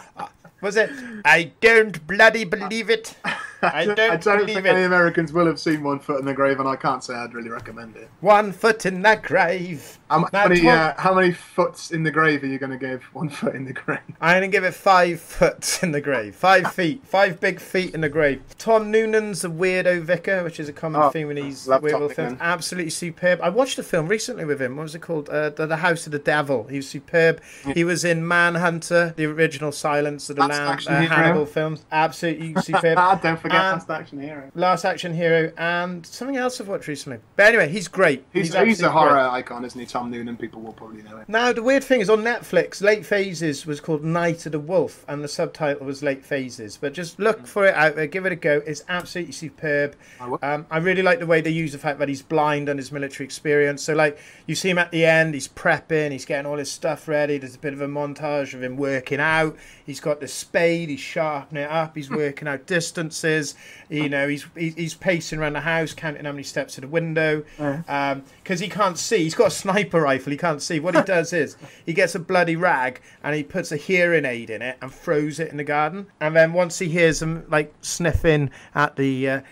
[SPEAKER 2] Was it? I don't bloody believe it. I don't
[SPEAKER 3] think any Americans will have seen One Foot in the Grave, and I can't say I'd really recommend it.
[SPEAKER 2] One Foot in the Grave.
[SPEAKER 3] How many foots in the grave are you going to give One Foot in the Grave?
[SPEAKER 2] I'm going to give it 5 foot in the grave. 5 feet. 5 big feet in the grave. Tom Noonan's The Weirdo Vicar, which is a common theme in these werewolf films. Absolutely superb. I watched a film recently with him. What was it called? The House of the Devil. He was superb. Yeah. He was in Manhunter, the original Silence of the Lambs, Hannibal films. Absolutely superb.
[SPEAKER 3] Don't forget Last Action Hero.
[SPEAKER 2] Last Action Hero, and something else I've watched recently. But anyway, he's great.
[SPEAKER 3] He's a horror icon, isn't he? Tom Noonan, people will probably know him.
[SPEAKER 2] Now, the weird thing is, on Netflix, Late Phases was called Night of the Wolf, and the subtitle was Late Phases. But just look for it out there, give it a go. It's absolutely superb. I really like the way they use the fact that he's blind and his military experience. So, like, you see him at the end, he's prepping, he's getting all his stuff ready. There's a bit of a montage of him working out. He's got the spade, he's sharpening it up, he's working out distances. He's pacing around the house, counting how many steps to the window, because he can't see. He's got a sniper rifle, he can't see. What he does is he gets a bloody rag and he puts a hearing aid in it and throws it in the garden, and then once he hears them like sniffing at the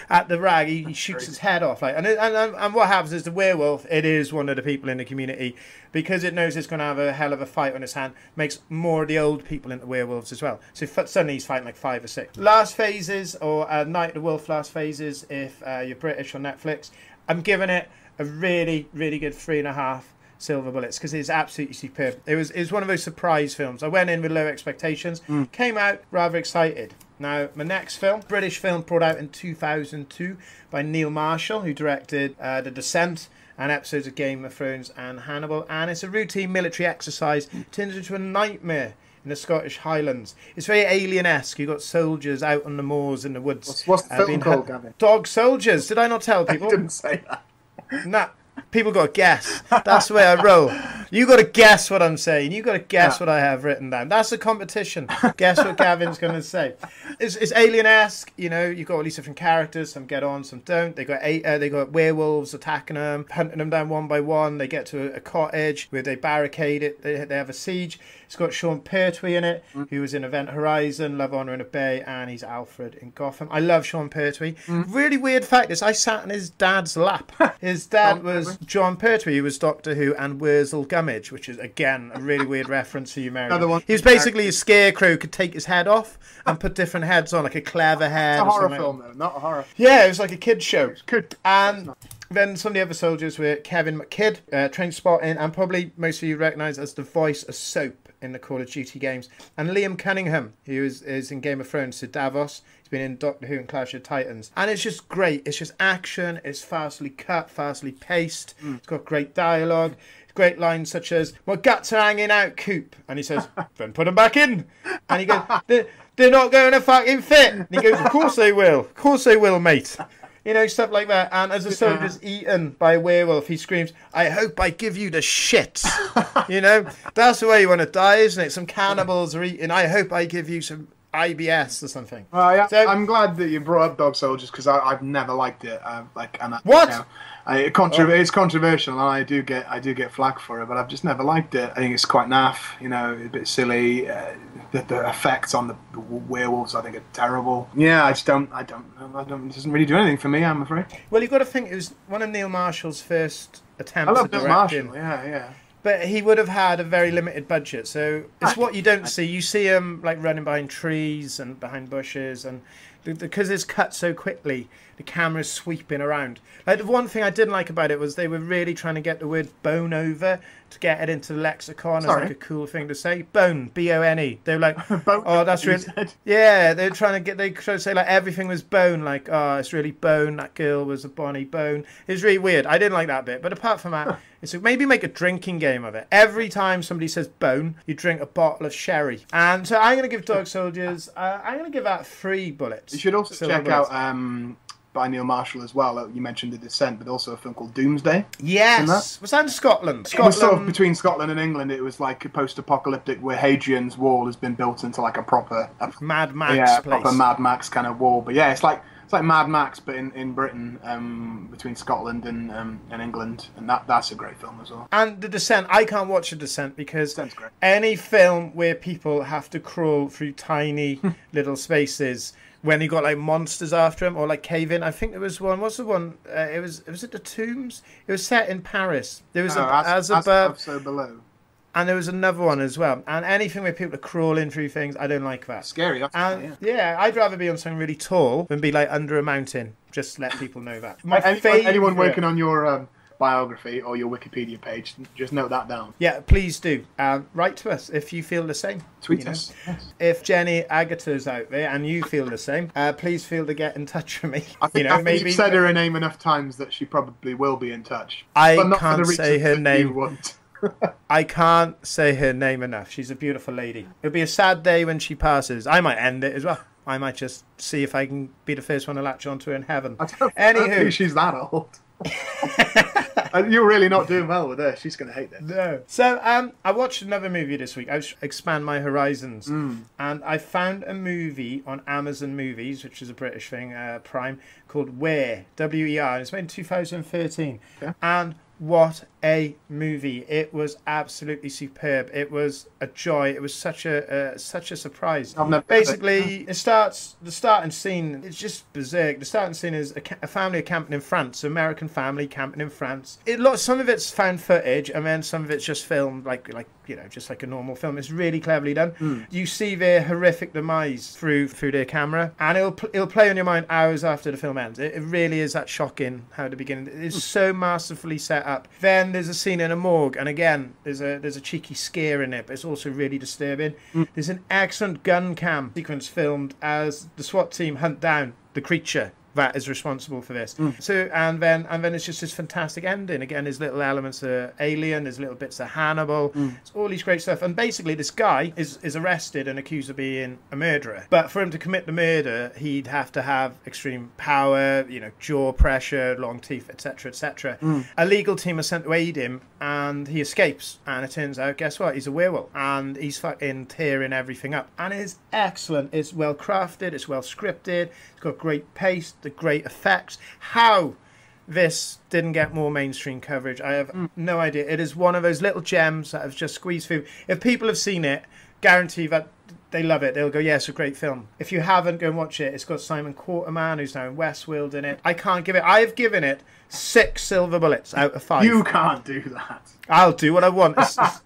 [SPEAKER 2] at the rag, he shoots his head off. And what happens is the werewolf, it is one of the people in the community, because it knows it's going to have a hell of a fight on its hand, makes more of the old people into werewolves as well. So suddenly he's fighting like 5 or 6. Last Phases, or Night of the Wolf Last Phases, if you're British on Netflix, I'm giving it a really, really good 3.5 silver bullets, because it's absolutely superb. It was one of those surprise films. I went in with low expectations, came out rather excited. Now, my next film, British film brought out in 2002 by Neil Marshall, who directed The Descent and episodes of Game of Thrones and Hannibal, and it's a routine military exercise turned into a nightmare in the Scottish Highlands. It's very alien-esque. You've got soldiers out on the moors in the woods.
[SPEAKER 3] What's the film called, Gavin?
[SPEAKER 2] Dog Soldiers. Did I not tell people?
[SPEAKER 3] I didn't say that.
[SPEAKER 2] Nah. People got to guess. That's the way I roll. You got to guess what I'm saying. You got to guess what I have written down. That's the competition. Guess what Gavin's going to say. It's alien-esque. You know, you've got all these different characters. Some get on, some don't. They got werewolves attacking them, hunting them down one by one. They get to a cottage where they barricade it. They have a siege. It's got Sean Pertwee in it, who was in Event Horizon, Love, Honor and Obey, and he's Alfred in Gotham. I love Sean Pertwee. Really weird fact is I sat in his dad's lap. His dad was John Pertwee, who was Doctor Who and Wurzel Gummidge, which is, again, a really weird reference for you Americans. He was basically a scarecrow who could take his head off and put different heads on, like a clever head.
[SPEAKER 3] It's a horror film, though, not a horror.
[SPEAKER 2] Yeah, it was like a kid's show.
[SPEAKER 3] Good.
[SPEAKER 2] And then some of the other soldiers were Kevin McKidd, Trainspotting, and probably most of you recognise as the voice of Soap in the Call of Duty games, and Liam Cunningham, who is in Game of Thrones, so Davos. He's been in Doctor Who and Clash of Titans, and it's just great. It's just action. It's fastly cut, fastly paced. It's got great dialogue. Great lines such as, "My guts are hanging out, Coop," and he says, "Then put them back in." And he goes, "They're not going to fucking fit." And he goes, "Of course they will. Of course they will, mate." You know, stuff like that. And as the soldier's eaten by a werewolf, he screams, "I hope I give you the shits." You know, that's the way you want to die, isn't it? Some cannibals are eating, "I hope I give you some IBS or something."
[SPEAKER 3] Well, yeah,
[SPEAKER 2] So,
[SPEAKER 3] I'm glad that you brought up Dog Soldiers because I've never liked it.
[SPEAKER 2] What?
[SPEAKER 3] You know, it's controversial, and I do get flack for it, but I've just never liked it. I think it's quite naff, you know, a bit silly. The effects on the werewolves, I think, are terrible. Yeah, I don't. It doesn't really do anything for me, I'm afraid.
[SPEAKER 2] well, you've got to think it was one of Neil Marshall's first attempts
[SPEAKER 3] I love
[SPEAKER 2] at
[SPEAKER 3] Bill
[SPEAKER 2] directing.
[SPEAKER 3] Marshall. Yeah.
[SPEAKER 2] But he would have had a very limited budget, so it's what you don't see. You see him like running behind trees and behind bushes, and because it's cut so quickly, the camera's sweeping around. Like, the one thing I didn't like about it was they were really trying to get the word bone over to get it into the lexicon as like a cool thing to say. Bone, B-O-N-E. They were like, "Oh, that's really..." Yeah, they trying to say like everything was bone, like, "Oh, it's really bone, that girl was a bonny bone." It was really weird. I didn't like that bit, but apart from that, it's like, maybe make a drinking game of it. Every time somebody says bone, you drink a bottle of sherry. And so I'm going to give Dog Soldiers, I'm going to give that 3 bullets.
[SPEAKER 3] You should also check out by Neil Marshall as well. You mentioned The Descent, but also a film called Doomsday.
[SPEAKER 2] Yes. Was that in Scotland?
[SPEAKER 3] It was sort of between Scotland and England. It was like a post-apocalyptic where Hadrian's Wall has been built into like a proper
[SPEAKER 2] Mad Max place.
[SPEAKER 3] Proper Mad Max kind of wall. But yeah, it's like Mad Max, but in Britain, between Scotland and England, and that's a great film as well.
[SPEAKER 2] And The Descent, I can't watch The Descent because any film where people have to crawl through tiny little spaces when you got like monsters after him or like cave in. I think there was one. What's the one? It was at the Tombs. It was set in Paris. There was As Above,
[SPEAKER 3] So Below.
[SPEAKER 2] And there was another one as well. And anything where people are crawling through things, I don't like that.
[SPEAKER 3] Scary.
[SPEAKER 2] Yeah, I'd rather be on something really tall than be like under a mountain. Just let people know that.
[SPEAKER 3] Anyone working on your biography or your Wikipedia page, just note that down.
[SPEAKER 2] Yeah, please do. Write to us if you feel the same.
[SPEAKER 3] Tweet us. Yes.
[SPEAKER 2] If Jenny Agata's out there and you feel the same, please feel to get in touch with me.
[SPEAKER 3] I think you've said her name enough times that she probably will be in touch.
[SPEAKER 2] I can't say her name. I can't say her name enough. She's a beautiful lady. It'll be a sad day when she passes. I might end it as well. I might just see if I can be the first one to latch onto her in heaven.
[SPEAKER 3] I don't think she's that old. You're really not doing well with her. She's going to hate this.
[SPEAKER 2] No. So I watched another movie this week. I was expand my horizons, and I found a movie on Amazon Movies, which is a British thing, Prime, called Where, W-E-R, and it's made in 2013. Okay. And what a movie! It was absolutely superb. It was a joy. It was such a surprise. Basically, the starting scene, it's just berserk. The starting scene is a family camping in France, an American family camping in France. Some of it's found footage, and then some of it's just filmed like just like a normal film. It's really cleverly done. You see their horrific demise through their camera, and it'll play on your mind hours after the film ends. It really is that shocking how the beginning. It's so masterfully set up. Then there's a scene in a morgue, and again there's a cheeky scare in it, but it's also really disturbing. There's an excellent gun cam sequence filmed as the SWAT team hunt down the creature that is responsible for this. So and then it's just this fantastic ending. Again, there's little elements of Alien, there's little bits of Hannibal. It's all these great stuff. And basically, this guy is arrested and accused of being a murderer. But for him to commit the murder, he'd have to have extreme power, you know, jaw pressure, long teeth, etc., etc. A legal team is sent to aid him, and he escapes. And it turns out, guess what? He's a werewolf, and he's fucking tearing everything up. And it is excellent. It's well crafted. It's well scripted. It's got great pace, the great effects. How this didn't get more mainstream coverage, I have no idea. It is one of those little gems that have just squeezed through. If people have seen it, guarantee that they love it. They'll go, yeah, it's a great film. If you haven't, go and watch it. It's got Simon Quarterman, who's now in Westworld, in it. I have given it 6 silver bullets out of 5.
[SPEAKER 3] You can't do that.
[SPEAKER 2] I'll do what I want. I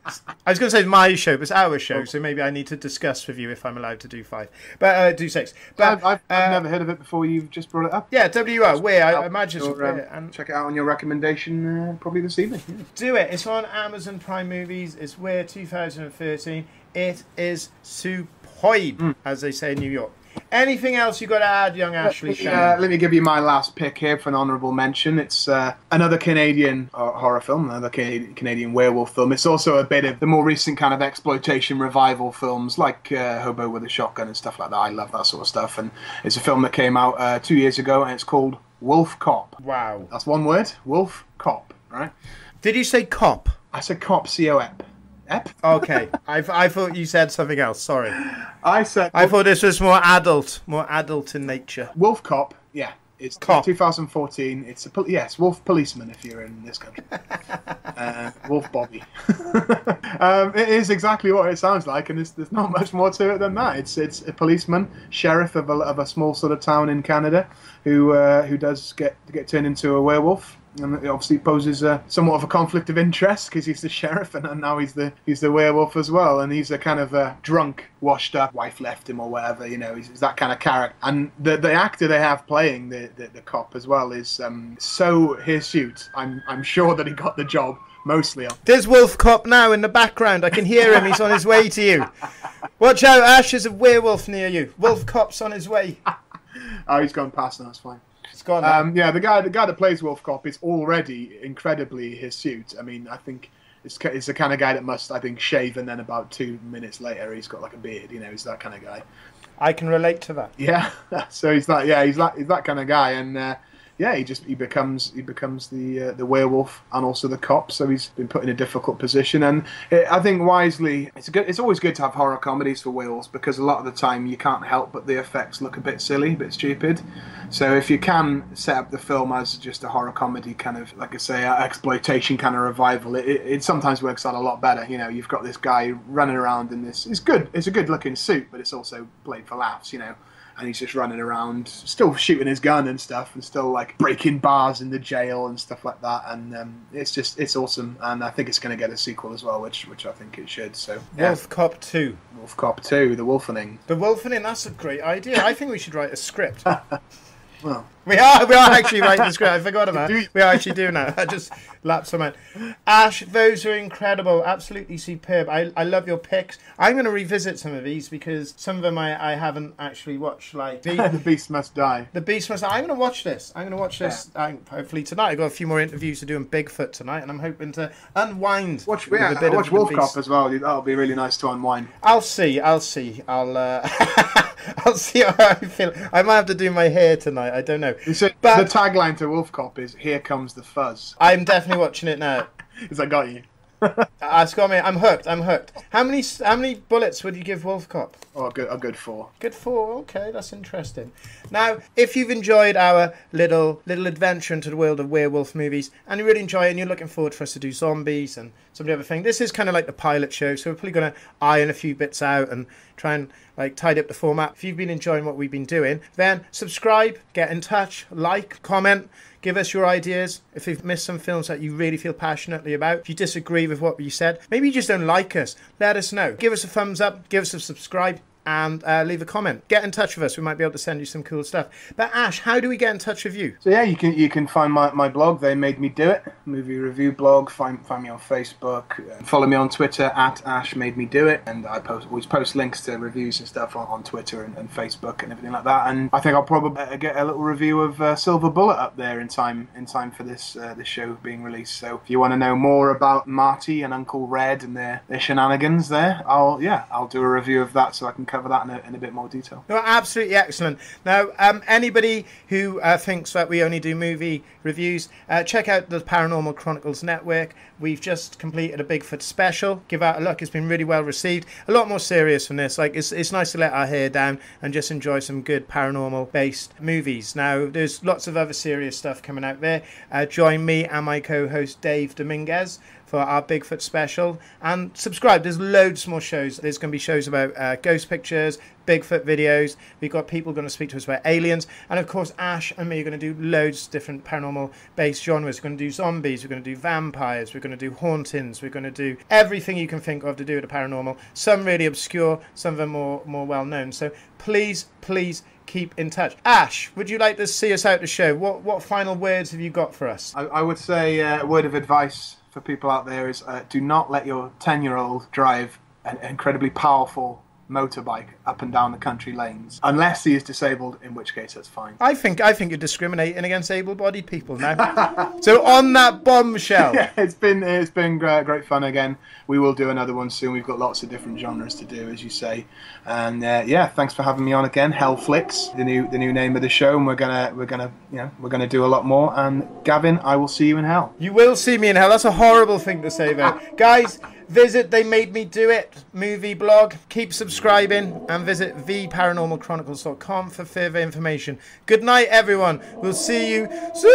[SPEAKER 2] was going to say it's my show, but it's our show, so maybe I need to discuss with you if I'm allowed to do 5. But do 6. But
[SPEAKER 3] I've never heard of it before. You've just brought it up.
[SPEAKER 2] Yeah, WR. Where I imagine it's and
[SPEAKER 3] check it out on your recommendation probably this evening. Yeah.
[SPEAKER 2] Do it. It's on Amazon Prime Movies. It's Where 2013. It is superb, as they say in New York. Anything else you got to add, young Ashley Shannon?
[SPEAKER 3] Let me give you my last pick here for an honourable mention. It's another Canadian horror film, another Canadian werewolf film. It's also a bit of the more recent kind of exploitation revival films, like Hobo with a Shotgun and stuff like that. I love that sort of stuff. And it's a film that came out 2 years ago, and it's called Wolf Cop.
[SPEAKER 2] Wow.
[SPEAKER 3] That's one word, Wolf Cop, right?
[SPEAKER 2] Did you say cop?
[SPEAKER 3] I said cop, C-O-P.
[SPEAKER 2] Okay, I thought you said something else. Sorry,
[SPEAKER 3] I
[SPEAKER 2] thought this was more adult in nature.
[SPEAKER 3] Wolf Cop, yeah, it's
[SPEAKER 2] Cop.
[SPEAKER 3] 2014. It's yes, Wolf Policeman if you're in this country. Wolf Bobby. It is exactly what it sounds like, and there's not much more to it than that. It's a policeman, sheriff of a small sort of town in Canada, who does get turned into a werewolf. And it obviously poses somewhat of a conflict of interest because he's the sheriff and now he's the werewolf as well, and he's a kind of a drunk, washed up, wife left him or whatever, you know. He's that kind of character, and the actor they have playing the cop as well is so hirsute. I'm sure that he got the job mostly on.
[SPEAKER 2] There's Wolf Cop now in the background. I can hear him. He's on his way to you. Watch out, Ash! There's a werewolf near you. Wolf Cop's on his way.
[SPEAKER 3] Oh, he's gone past now. That's fine.
[SPEAKER 2] Yeah,
[SPEAKER 3] the guy that plays Wolf Cop is already incredibly hirsute. I mean, I think it's the kind of guy that must, I think, shave, and then about 2 minutes later he's got like a beard. You know, he's that kind of guy.
[SPEAKER 2] I can relate to that.
[SPEAKER 3] Yeah, so he's that kind of guy, and he becomes the werewolf and also the cop. So he's been put in a difficult position, and I think wisely, it's always good to have horror comedies for werewolves because a lot of the time you can't help but the effects look a bit silly, a bit stupid. So if you can set up the film as just a horror comedy, kind of like I say, exploitation kind of revival, it sometimes works out a lot better. You know, you've got this guy running around in this. It's a good looking suit, but it's also played for laughs. You know. And he's just running around, still shooting his gun and stuff, and still like breaking bars in the jail and stuff like that. And it's awesome. And I think it's going to get a sequel as well, which I think it should. So yeah.
[SPEAKER 2] Wolf Cop 2.
[SPEAKER 3] Wolf Cop 2, The Wolfening.
[SPEAKER 2] The Wolfening, that's a great idea. I think we should write a script.
[SPEAKER 3] Well,
[SPEAKER 2] we are actually writing the script. I forgot about it. We are actually doing that. I just lapsed on mine. Ash, those are incredible. Absolutely superb. I love your picks. I'm going to revisit some of these because some of them I haven't actually watched. Like
[SPEAKER 3] The Beast Must Die.
[SPEAKER 2] The Beast Must Die. I'm going to watch this. Hopefully tonight. I've got a few more interviews to do on Bigfoot tonight, and I'm hoping to unwind.
[SPEAKER 3] Watch Wolf Cop as well. That'll be really nice to unwind.
[SPEAKER 2] I'll see. I'll see how I feel. I might have to do my hair tonight. I don't know.
[SPEAKER 3] But the tagline to Wolf Cop is "Here comes the fuzz."
[SPEAKER 2] I'm definitely watching it now.
[SPEAKER 3] Has that got you?
[SPEAKER 2] It's got me. I'm hooked. How many bullets would you give Wolf Cop?
[SPEAKER 3] Oh, a good 4.
[SPEAKER 2] Good 4. Okay, that's interesting. Now, if you've enjoyed our little adventure into the world of werewolf movies, and you really enjoy it, and you're looking forward for us to do zombies and some of the other thing, this is kind of like the pilot show, so we're probably going to iron a few bits out and try and like tidy up the format. If you've been enjoying what we've been doing, then subscribe, get in touch, like, comment. Give us your ideas. If you've missed some films that you really feel passionately about, if you disagree with what we said, maybe you just don't like us, let us know. Give us a thumbs up, give us a subscribe, and leave a comment. Get in touch with us. We might be able to send you some cool stuff. But Ash, how do we get in touch with you?
[SPEAKER 3] So yeah, you can find my blog, They Made Me Do It, movie review blog. Find me on Facebook. Follow me on Twitter at Ash Made Me Do It, and I always post links to reviews and stuff on Twitter and Facebook and everything like that. And I think I'll probably get a little review of Silver Bullet up there in time for this show being released. So if you want to know more about Marty and Uncle Red and their shenanigans there, I'll do a review of that so I can cover that in a bit more detail.
[SPEAKER 2] No, absolutely excellent. Now, anybody who thinks that we only do movie reviews, check out the Paranormal Chronicles Network. We've just completed a Bigfoot special. Give out a look. It's been really well received. A lot more serious from this. Like, it's nice to let our hair down and just enjoy some good paranormal based movies. Now, there's lots of other serious stuff coming out there. Join me and my co-host Dave Dominguez for our Bigfoot special, and subscribe. There's loads more shows. There's going to be shows about ghost pictures, Bigfoot videos. We've got people going to speak to us about aliens, and of course Ash and me are going to do loads of different paranormal based genres. We're going to do zombies, we're going to do vampires, we're going to do hauntings, we're going to do everything you can think of to do with the paranormal. Some really obscure, some of them more well known. So please keep in touch. Ash, would you like to see us out the show? What final words have you got for us?
[SPEAKER 3] I would say a word of advice for people out there is do not let your 10-year-old drive an incredibly powerful motorbike up and down the country lanes unless he is disabled, in which case that's fine.
[SPEAKER 2] I think you're discriminating against able-bodied people now. So on that bombshell,
[SPEAKER 3] yeah, it's been great fun again. We will do another one soon. We've got lots of different genres to do, as you say, and yeah, thanks for having me on again. HELLFLIX, the new name of the show, and we're gonna do a lot more. And Gavin, I will see you in hell.
[SPEAKER 2] You will see me in hell. That's a horrible thing to say, though. Guys, visit They Made Me Do It movie blog. Keep subscribing and visit theparanormalchronicles.com for further information. Good night, everyone. We'll see you soon.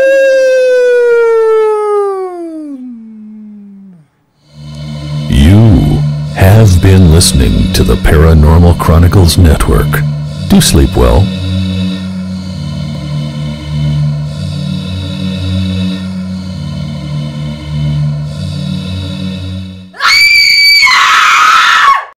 [SPEAKER 1] You have been listening to the Paranormal Chronicles Network. Do sleep well.